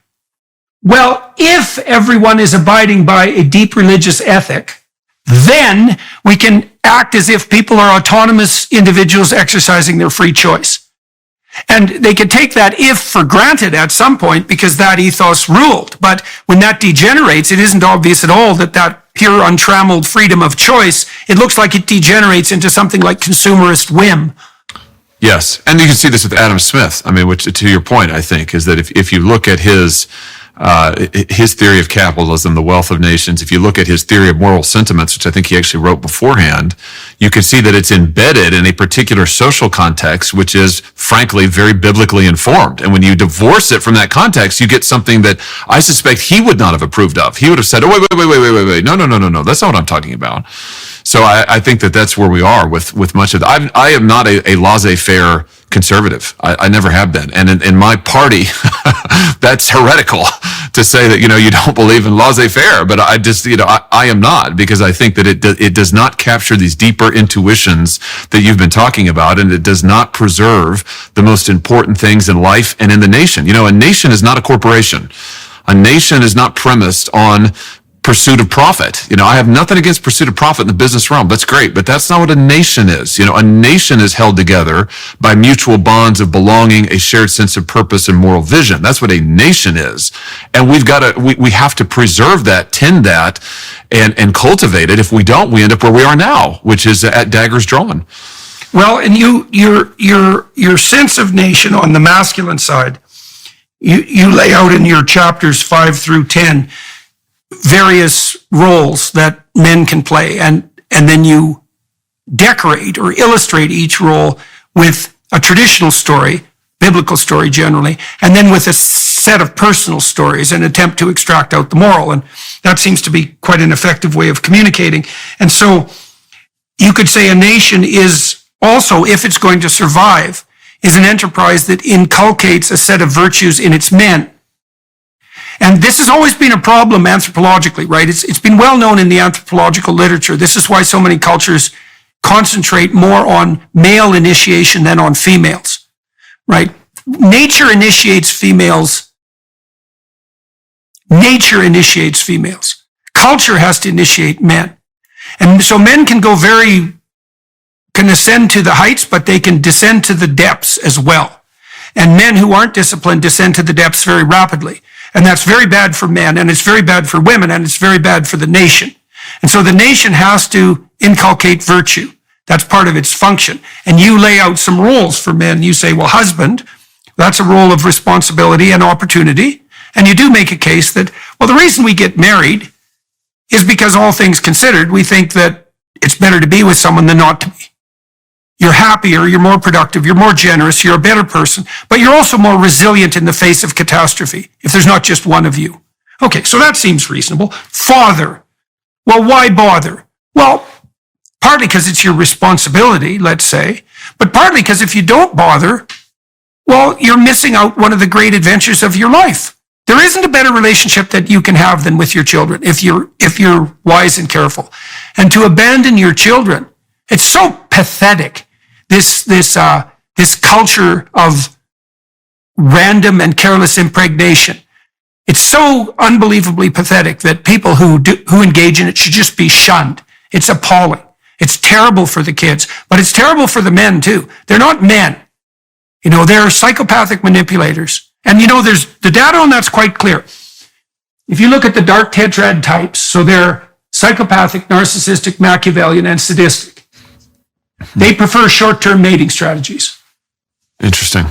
well, if everyone is abiding by a deep religious ethic, then we can act as if people are autonomous individuals exercising their free choice. And they can take that if for granted at some point because that ethos ruled. But when that degenerates, it isn't obvious at all that pure untrammeled freedom of choice, it looks like it degenerates into something like consumerist whim. Yes, and you can see this with Adam Smith. I mean, which to your point, I think, is that if you look at his theory of capitalism, the wealth of nations, if you look at his theory of moral sentiments, which I think he actually wrote beforehand, you can see that it's embedded in a particular social context, which is frankly very biblically informed. And when you divorce it from that context, you get something that I suspect he would not have approved of. He would have said, oh, wait, no, that's not what I'm talking about. So I think that's where we are with much of that. I am not a laissez-faire conservative. I never have been. And in my party, that's heretical to say that, you don't believe in laissez-faire. But I just, I am not, because I think that it does not capture these deeper intuitions that you've been talking about. And it does not preserve the most important things in life and in the nation. A nation is not a corporation. A nation is not premised on pursuit of profit. I have nothing against pursuit of profit in the business realm. That's great, but that's not what a nation is. A nation is held together by mutual bonds of belonging, a shared sense of purpose and moral vision. That's what a nation is. And we have to preserve that, tend that, and cultivate it. If we don't, we end up where we are now, which is at daggers drawn. Well, and your sense of nation on the masculine side, you lay out in your chapters 5 through 10, various roles that men can play, and then you decorate or illustrate each role with a traditional story, biblical story generally, and then with a set of personal stories and attempt to extract out the moral. And that seems to be quite an effective way of communicating. And so you could say a nation is also, if it's going to survive, is an enterprise that inculcates a set of virtues in its men. And this has always been a problem anthropologically, right? It's been well known in the anthropological literature. This is why so many cultures concentrate more on male initiation than on females, right? Nature initiates females. Nature initiates females. Culture has to initiate men. And so men can ascend to the heights, but they can descend to the depths as well. And men who aren't disciplined descend to the depths very rapidly. And that's very bad for men, and it's very bad for women, and it's very bad for the nation. And so the nation has to inculcate virtue. That's part of its function. And you lay out some roles for men. You say, well, husband, that's a role of responsibility and opportunity. And you do make a case that, well, the reason we get married is because, all things considered, we think that it's better to be with someone than not to be. You're happier, you're more productive, you're more generous, you're a better person, but you're also more resilient in the face of catastrophe if there's not just one of you. Okay, so that seems reasonable. Father. Well, why bother? Well, partly because it's your responsibility, let's say, but partly because if you don't bother, well, you're missing out one of the great adventures of your life. There isn't a better relationship that you can have than with your children if you're wise and careful. And to abandon your children, it's so pathetic. This culture of random and careless impregnation. It's so unbelievably pathetic that people who engage in it should just be shunned. It's appalling. It's terrible for the kids, but it's terrible for the men too. They're not men. They're psychopathic manipulators. And there's the data on that's quite clear. If you look at the dark tetrad types, so they're psychopathic, narcissistic, Machiavellian, and sadistic. They prefer short-term mating strategies. Interesting.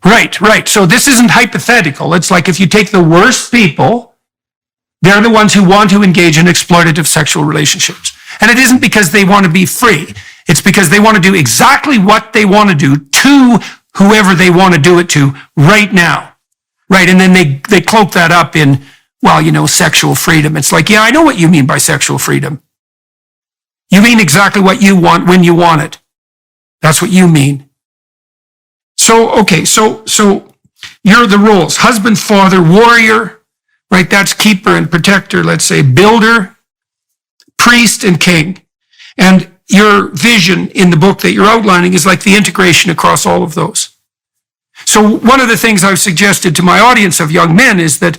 Right. So this isn't hypothetical. It's like if you take the worst people, they're the ones who want to engage in exploitative sexual relationships. And it isn't because they want to be free. It's because they want to do exactly what they want to do to whoever they want to do it to right now. Right. And then they cloak that up in, sexual freedom. It's like, yeah, I know what you mean by sexual freedom. You mean exactly what you want when you want it. That's what you mean. So, okay, so you're the roles. Husband, father, warrior, right? That's keeper and protector, let's say, builder, priest, and king. And your vision in the book that you're outlining is like the integration across all of those. So one of the things I've suggested to my audience of young men is that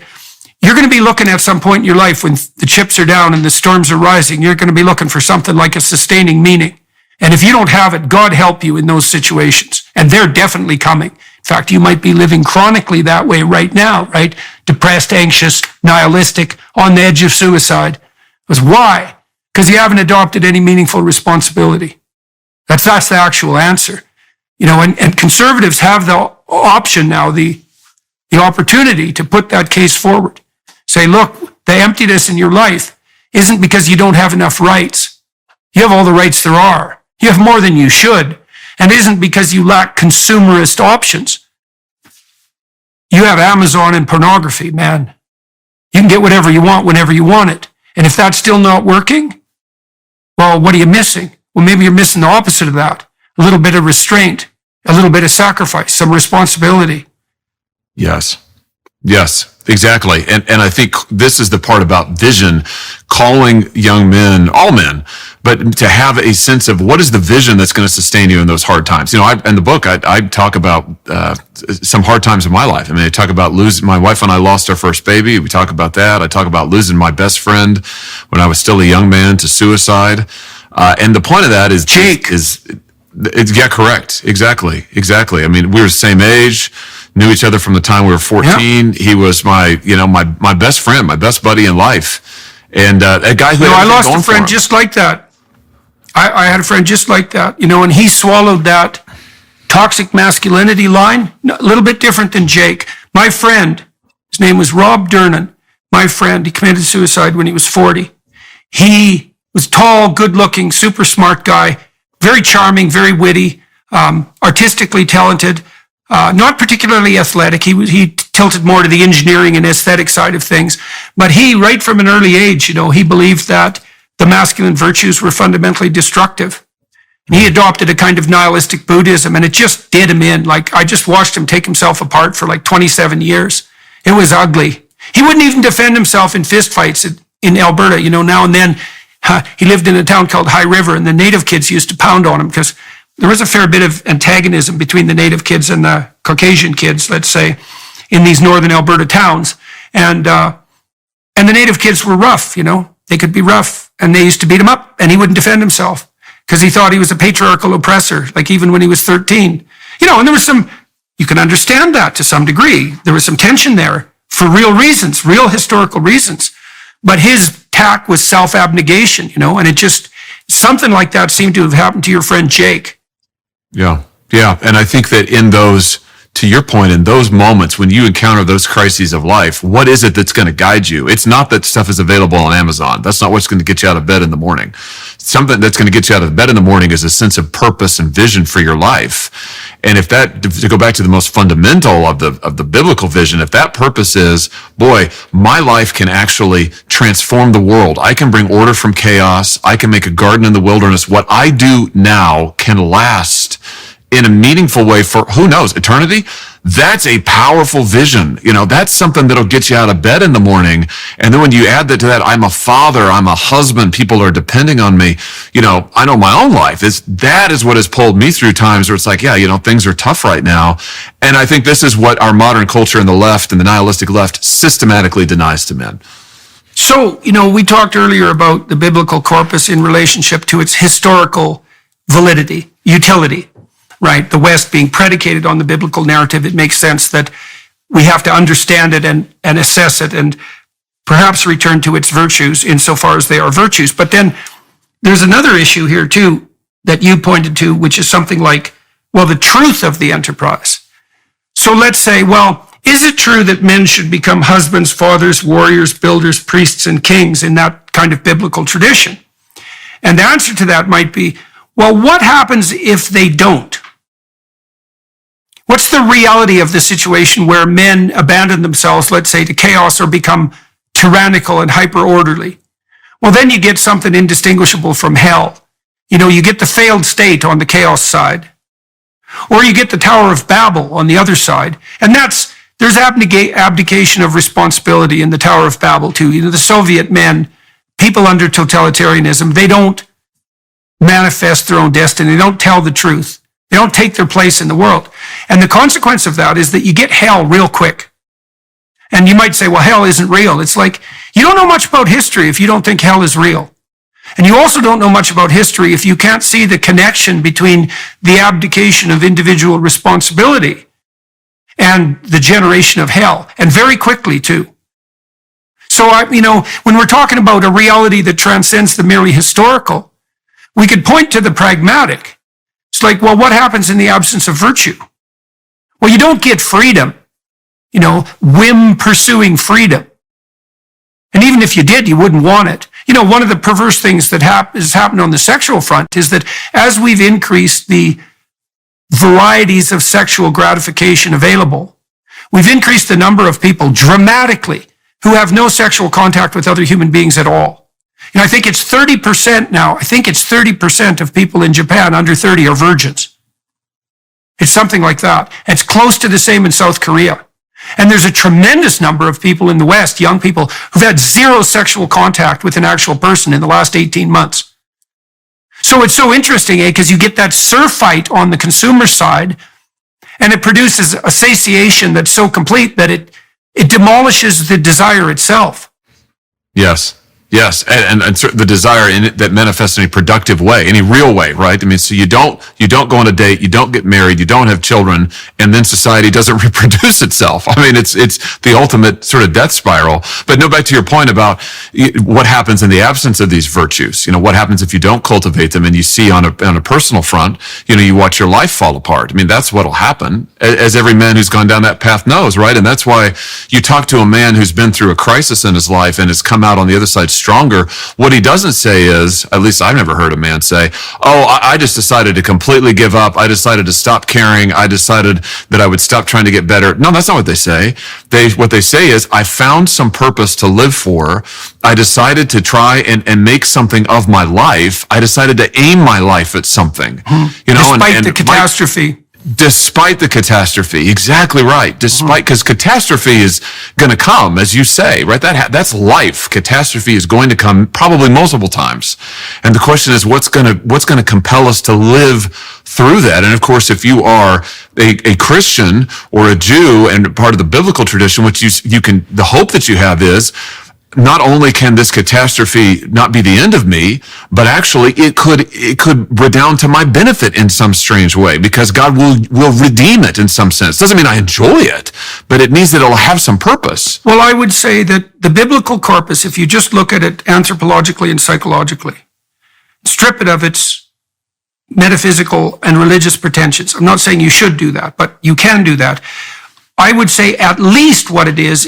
you're going to be looking at some point in your life when the chips are down and the storms are rising, you're going to be looking for something like a sustaining meaning. And if you don't have it, God help you in those situations. And they're definitely coming. In fact, you might be living chronically that way right now, right? Depressed, anxious, nihilistic, on the edge of suicide. Because why? Because you haven't adopted any meaningful responsibility. That's the actual answer. And conservatives have the option now, the opportunity to put that case forward. Say, look, the emptiness in your life isn't because you don't have enough rights. You have all the rights there are. You have more than you should. And it isn't because you lack consumerist options. You have Amazon and pornography, man. You can get whatever you want whenever you want it. And if that's still not working, well, what are you missing? Well, maybe you're missing the opposite of that. A little bit of restraint, a little bit of sacrifice, some responsibility. Yes, exactly. And I think this is the part about vision, calling young men, all men, but to have a sense of what is the vision that's going to sustain you in those hard times. In the book, I talk about some hard times in my life. I talk about losing, my wife and I lost our first baby. We talk about that. I talk about losing my best friend when I was still a young man to suicide. And the point of that is Jake. Yeah, correct. Exactly. We were the same age, knew each other from the time we were 14. Yeah. He was my best friend, my best buddy in life. And a guy who I lost a friend just like that. I had a friend just like that, and he swallowed that toxic masculinity line, a little bit different than Jake. My friend, his name was Rob Durnan. my friend, he committed suicide when he was 40. He was tall, good-looking, super smart guy, very charming, very witty, artistically talented, not particularly athletic. He tilted more to the engineering and aesthetic side of things. But he, right from an early age, he believed that the masculine virtues were fundamentally destructive. And he adopted a kind of nihilistic Buddhism, and it just did him in. Like, I just watched him take himself apart for like 27 years. It was ugly. He wouldn't even defend himself in fistfights in Alberta, now and then. He lived in a town called High River, and the native kids used to pound on him because there was a fair bit of antagonism between the native kids and the Caucasian kids, let's say, in these northern Alberta towns. And the native kids were rough, they could be rough, and they used to beat him up, and he wouldn't defend himself because he thought he was a patriarchal oppressor, like even when he was 13. And there was you can understand that to some degree. There was some tension there for real reasons, real historical reasons. But his tack was self-abnegation, and it just, something like that seemed to have happened to your friend Jake. Yeah. And I think that to your point, in those moments when you encounter those crises of life, what is it that's going to guide you? It's not that stuff is available on Amazon. That's not what's going to get you out of bed in the morning. Something that's going to get you out of bed in the morning is a sense of purpose and vision for your life. And if that, to go back to the most fundamental of the biblical vision, if that purpose is, boy, my life can actually transform the world. I can bring order from chaos. I can make a garden in the wilderness. What I do now can last in a meaningful way for, who knows, eternity. That's a powerful vision. That's something that'll get you out of bed in the morning. And then when you add that to that, I'm a father, I'm a husband, people are depending on me. I know my own life. That is what has pulled me through times where it's like, things are tough right now. And I think this is what our modern culture and the left and the nihilistic left systematically denies to men. So, we talked earlier about the biblical corpus in relationship to its historical validity, utility. Right, the West being predicated on the biblical narrative, it makes sense that we have to understand it and assess it and perhaps return to its virtues insofar as they are virtues. But then there's another issue here too that you pointed to, which is something like, the truth of the enterprise. So let's say, is it true that men should become husbands, fathers, warriors, builders, priests, and kings in that kind of biblical tradition? And the answer to that might be, what happens if they don't? What's the reality of the situation where men abandon themselves, let's say, to chaos or become tyrannical and hyper-orderly? Then you get something indistinguishable from hell. You get the failed state on the chaos side. Or you get the Tower of Babel on the other side. And there's abdication of responsibility in the Tower of Babel too. The Soviet men, people under totalitarianism, they don't manifest their own destiny. They don't tell the truth. They don't take their place in the world. And the consequence of that is that you get hell real quick. And you might say, hell isn't real. It's like, you don't know much about history if you don't think hell is real. And you also don't know much about history if you can't see the connection between the abdication of individual responsibility and the generation of hell, and very quickly too. So, when we're talking about a reality that transcends the merely historical, we could point to the pragmatic. It's like, what happens in the absence of virtue? You don't get freedom, whim pursuing freedom. And even if you did, you wouldn't want it. One of the perverse things that has happened on the sexual front is that as we've increased the varieties of sexual gratification available, we've increased the number of people dramatically who have no sexual contact with other human beings at all. I think it's 30% now. I think it's 30% of people in Japan under 30 are virgins. It's something like that. It's close to the same in South Korea. And there's a tremendous number of people in the West, young people, who've had zero sexual contact with an actual person in the last 18 months. So it's so interesting, because you get that surfeit on the consumer side, and it produces a satiation that's so complete that it demolishes the desire itself. Yes. Yes, and the desire in it that manifests in a productive way, any real way, right? I mean, so you don't go on a date, you don't get married, you don't have children, and then society doesn't reproduce itself. I mean, it's the ultimate sort of death spiral. But no, back to your point about what happens in the absence of these virtues. What happens if you don't cultivate them, and you see on a personal front, you watch your life fall apart. I mean, that's what'll happen, as every man who's gone down that path knows, right? And that's why you talk to a man who's been through a crisis in his life and has come out on the other side stronger. What he doesn't say is, at least I've never heard a man say, oh, I just decided to completely give up. I decided to stop caring. I decided that I would stop trying to get better. No, that's not what they say. What they say is, I found some purpose to live for. I decided to try and make something of my life. I decided to aim my life at something. Despite the catastrophe. Despite the catastrophe, exactly right. Because catastrophe is going to come, as you say, right? That's life. Catastrophe is going to come probably multiple times, and the question is, what's going to compel us to live through that? And of course, if you are a Christian or a Jew and part of the biblical tradition, which the hope that you have is, not only can this catastrophe not be the end of me, but actually it could redound to my benefit in some strange way, because God will redeem it in some sense. Doesn't mean I enjoy it, but it means that it'll have some purpose. Well, I would say that the biblical corpus, if you just look at it anthropologically and psychologically, strip it of its metaphysical and religious pretensions. I'm not saying you should do that, but you can do that. I would say at least what it is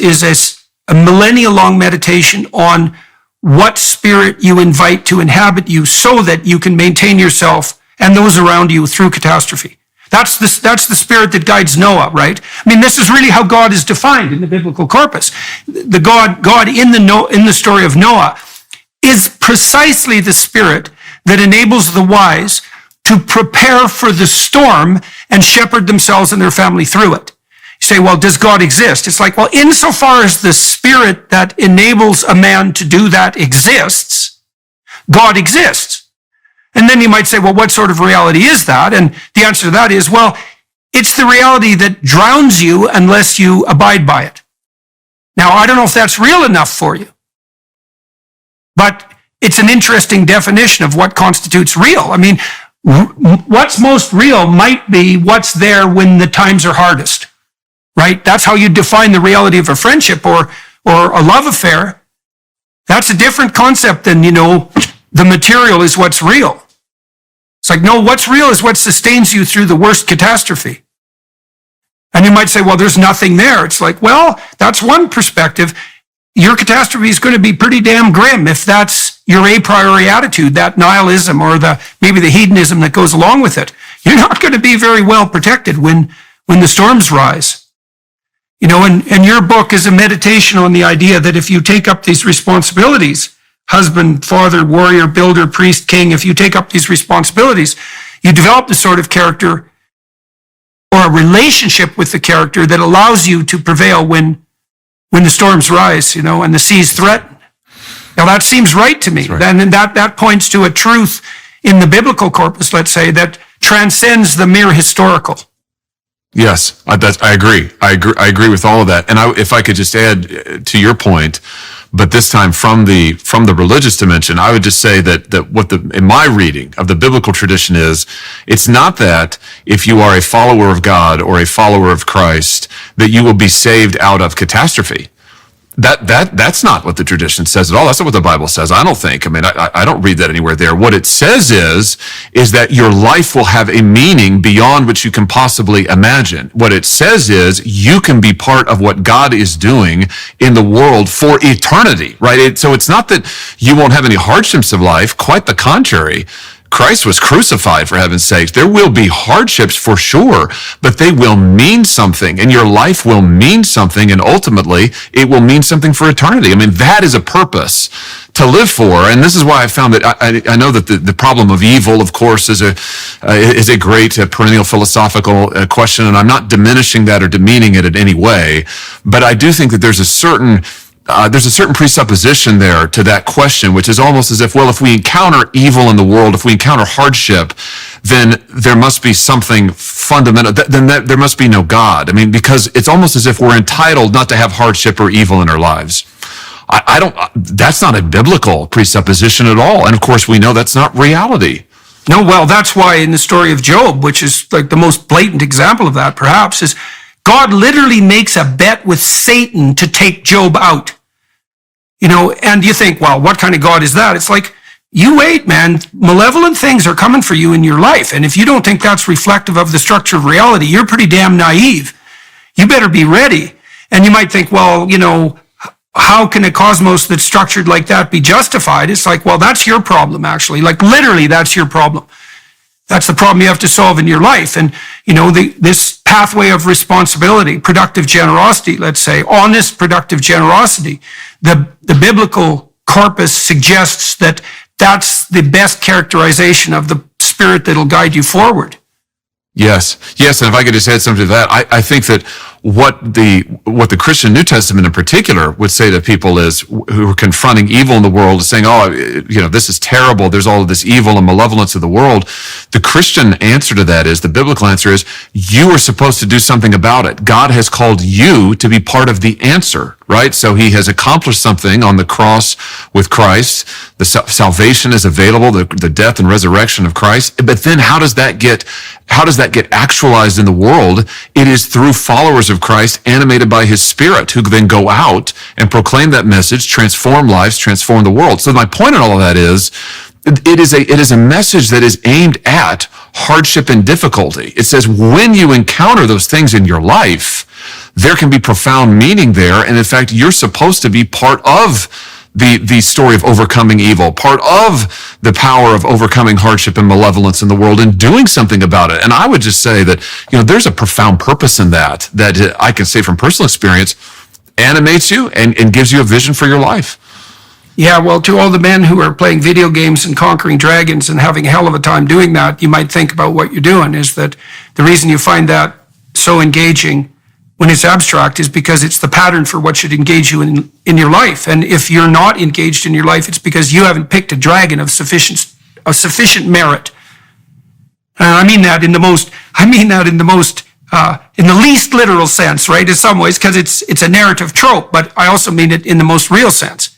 a millennia-long meditation on what spirit you invite to inhabit you so that you can maintain yourself and those around you through catastrophe. That's the spirit that guides Noah, right? I mean, this is really how God is defined in the biblical corpus. The God in the story of Noah is precisely the spirit that enables the wise to prepare for the storm and shepherd themselves and their family through it. You say, well, does God exist? It's like, well, insofar as the spirit that enables a man to do that exists, God exists. And then you might say, well, what sort of reality is that? And the answer to that is, well, it's the reality that drowns you unless you abide by it. Now, I don't know if that's real enough for you, but it's an interesting definition of what constitutes real. I mean, what's most real might be what's there when the times are hardest. Right? That's how you define the reality of a friendship or a love affair. That's a different concept than, the material is what's real. It's like, no, what's real is what sustains you through the worst catastrophe. And you might say, well, there's nothing there. It's like, well, that's one perspective. Your catastrophe is going to be pretty damn grim if that's your a priori attitude, that nihilism or maybe the hedonism that goes along with it. You're not going to be very well protected when the storms rise. And your book is a meditation on the idea that if you take up these responsibilities, husband, father, warrior, builder, priest, king, if you take up these responsibilities, you develop the sort of character or a relationship with the character that allows you to prevail when the storms rise, and the seas threaten. Now that seems right to me. Right. And that points to a truth in the biblical corpus, let's say, that transcends the mere historical. Yes, I agree. I agree with all of that. And if I could just add to your point, but this time from the religious dimension, I would just say that what in my reading of the biblical tradition is, it's not that if you are a follower of God or a follower of Christ, that you will be saved out of catastrophe. That's not what the tradition says at all. That's not what the Bible says, I don't think. I mean, I don't read that anywhere there. What it says is that your life will have a meaning beyond what you can possibly imagine. What it says is you can be part of what God is doing in the world for eternity, right? So it's not that you won't have any hardships of life. Quite the contrary. Christ was crucified, for heaven's sake. There will be hardships for sure, but they will mean something, and your life will mean something, and ultimately it will mean something for eternity. I mean, that is a purpose to live for, and this is why I found that I know that the problem of evil, of course, is a great perennial philosophical question, and I'm not diminishing that or demeaning it in any way, but I do think that there's a certain presupposition there to that question, which is almost as if, well, if we encounter evil in the world, if we encounter hardship, then there must be something fundamental, then there must be no God. I mean, because it's almost as if we're entitled not to have hardship or evil in our lives. I don't, that's not a biblical presupposition at all. And of course, we know that's not reality. No, well, that's why in the story of Job, which is like the most blatant example of that, perhaps, is God literally makes a bet with Satan to take Job out. And you think, well, what kind of God is that? It's like, you wait, man. Malevolent things are coming for you in your life. And if you don't think that's reflective of the structure of reality, you're pretty damn naive. You better be ready. And you might think, well, how can a cosmos that's structured like that be justified? It's like, well, that's your problem, actually. Like, literally, that's your problem. That's the problem you have to solve in your life. And, this pathway of responsibility, productive generosity, let's say, honest, productive generosity, the biblical corpus suggests that that's the best characterization of the spirit that'll guide you forward. Yes. And if I could just add something to that, I think that what the Christian New Testament in particular would say to people is who are confronting evil in the world, is saying, this is terrible. There's all of this evil and malevolence of the world. The Christian answer to that is, the biblical answer is, you are supposed to do something about it. God has called you to be part of the answer, right? So he has accomplished something on the cross with Christ. The salvation is available, the death and resurrection of Christ. But then how does that get actualized in the world? It is through followers of Christ animated by his Spirit, who then go out and proclaim that message, transform lives, transform the world. So my point in all of that is, it is a message that is aimed at hardship and difficulty. It says when you encounter those things in your life, there can be profound meaning there. And in fact, you're supposed to be part of the story of overcoming evil, part of the power of overcoming hardship and malevolence in the world and doing something about it. And I would just say that, there's a profound purpose in that I can say from personal experience animates you and gives you a vision for your life. Yeah, well, to all the men who are playing video games and conquering dragons and having a hell of a time doing that, you might think about what you're doing is that the reason you find that so engaging when it's abstract is because it's the pattern for what should engage you in your life. And if you're not engaged in your life, it's because you haven't picked a dragon of sufficient merit. I mean that in the least literal sense, right? In some ways, because it's a narrative trope, but I also mean it in the most real sense,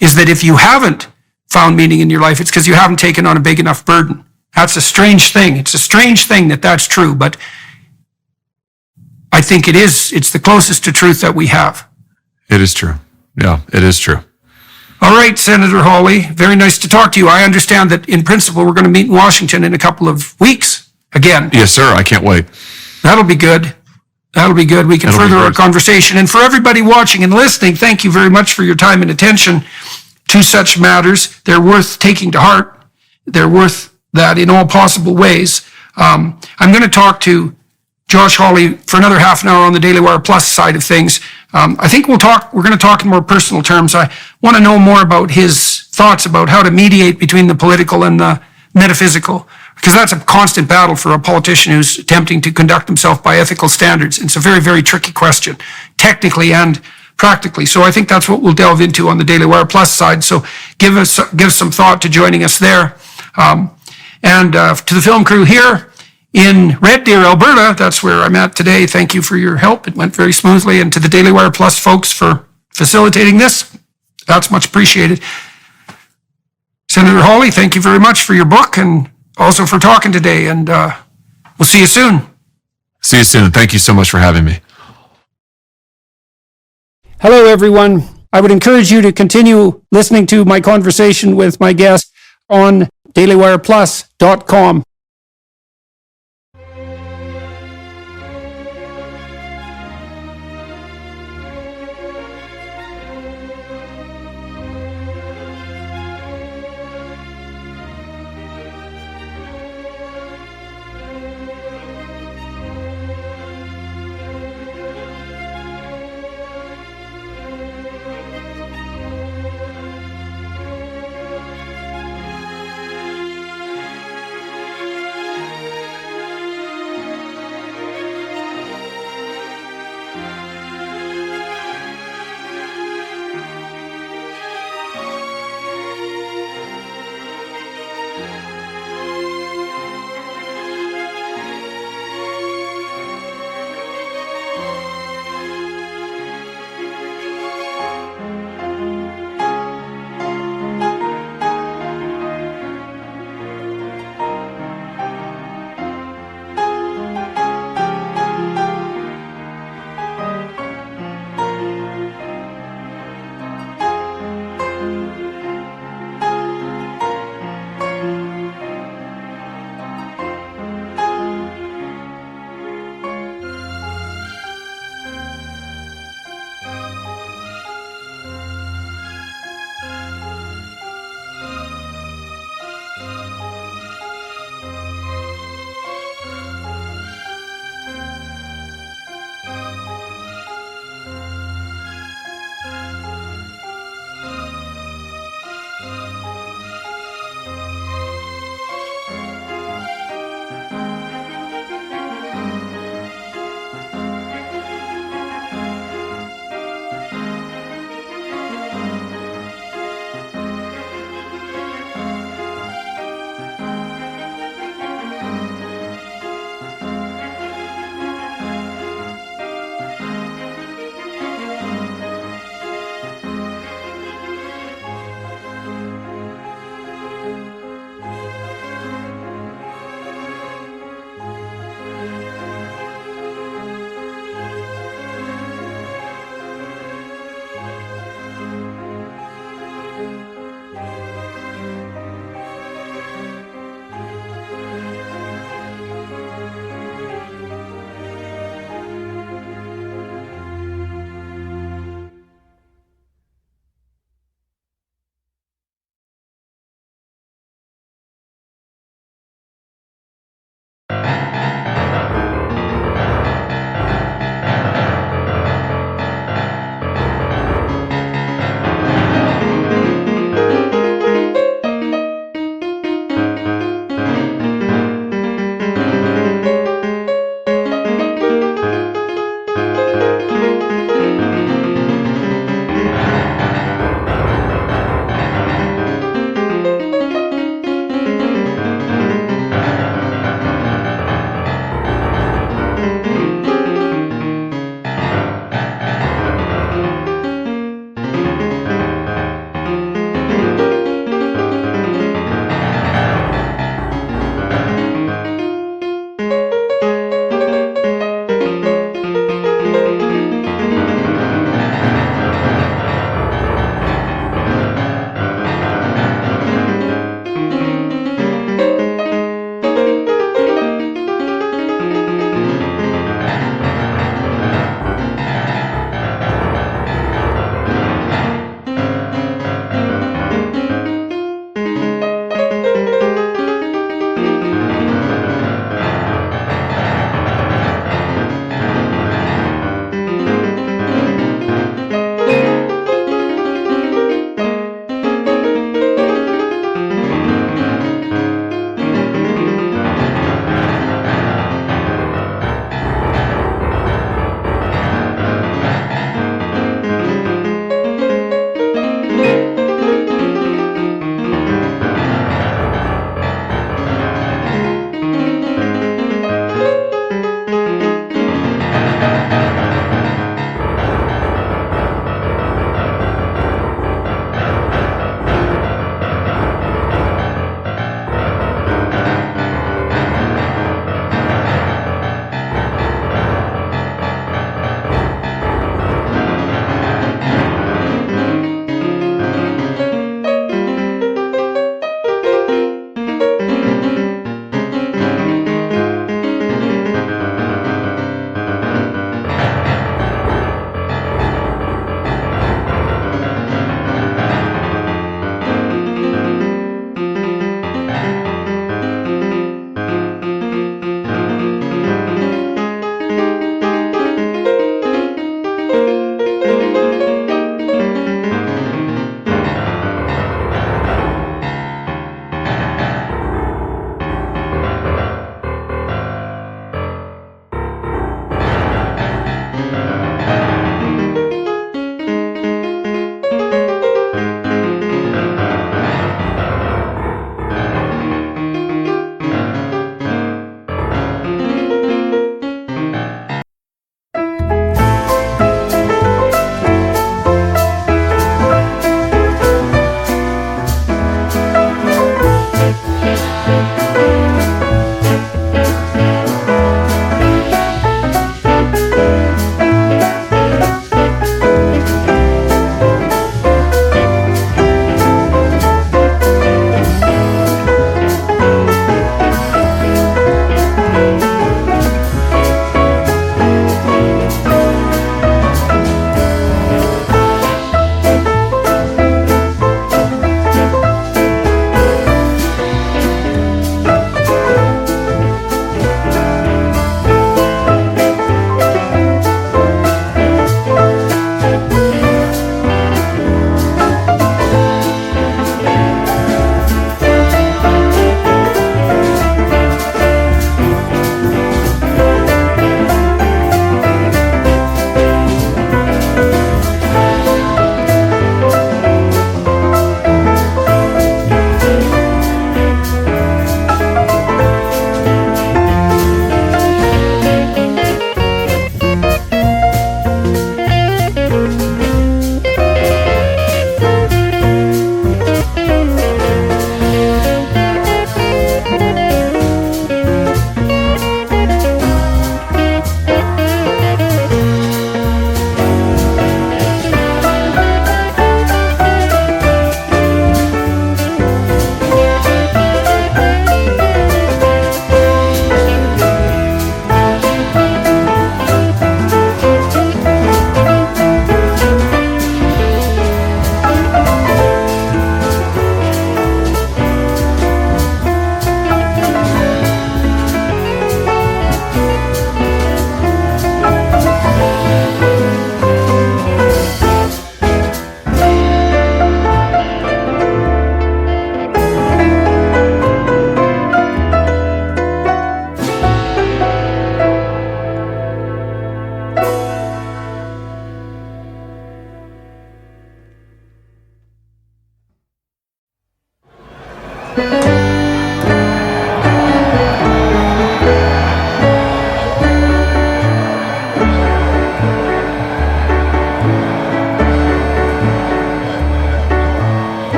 is that if you haven't found meaning in your life, it's because you haven't taken on a big enough burden. That's a strange thing. It's a strange thing that that's true, but I think it's the closest to truth that we have. It is true. Yeah, it is true. All right, Senator Hawley, very nice to talk to you. I understand that in principle, we're going to meet in Washington in a couple of weeks again. Yes, sir. I can't wait. That'll be good. We can further our conversation. And for everybody watching and listening, thank you very much for your time and attention to such matters. They're worth taking to heart. They're worth that in all possible ways. I'm going to talk to Josh Hawley for another half an hour on the Daily Wire Plus side of things. I think we're going to talk in more personal terms. I want to know more about his thoughts about how to mediate between the political and the metaphysical, because that's a constant battle for a politician who's attempting to conduct himself by ethical standards. It's a very, very tricky question, technically and practically. So I think that's what we'll delve into on the Daily Wire Plus side. So give some thought to joining us there. And to the film crew here in Red Deer, Alberta, that's where I'm at today. Thank you for your help. It went very smoothly. And to the Daily Wire Plus folks for facilitating this, that's much appreciated. Senator Hawley, thank you very much for your book and also for talking today. And we'll see you soon. See you soon. Thank you so much for having me. Hello, everyone. I would encourage you to continue listening to my conversation with my guest on dailywireplus.com.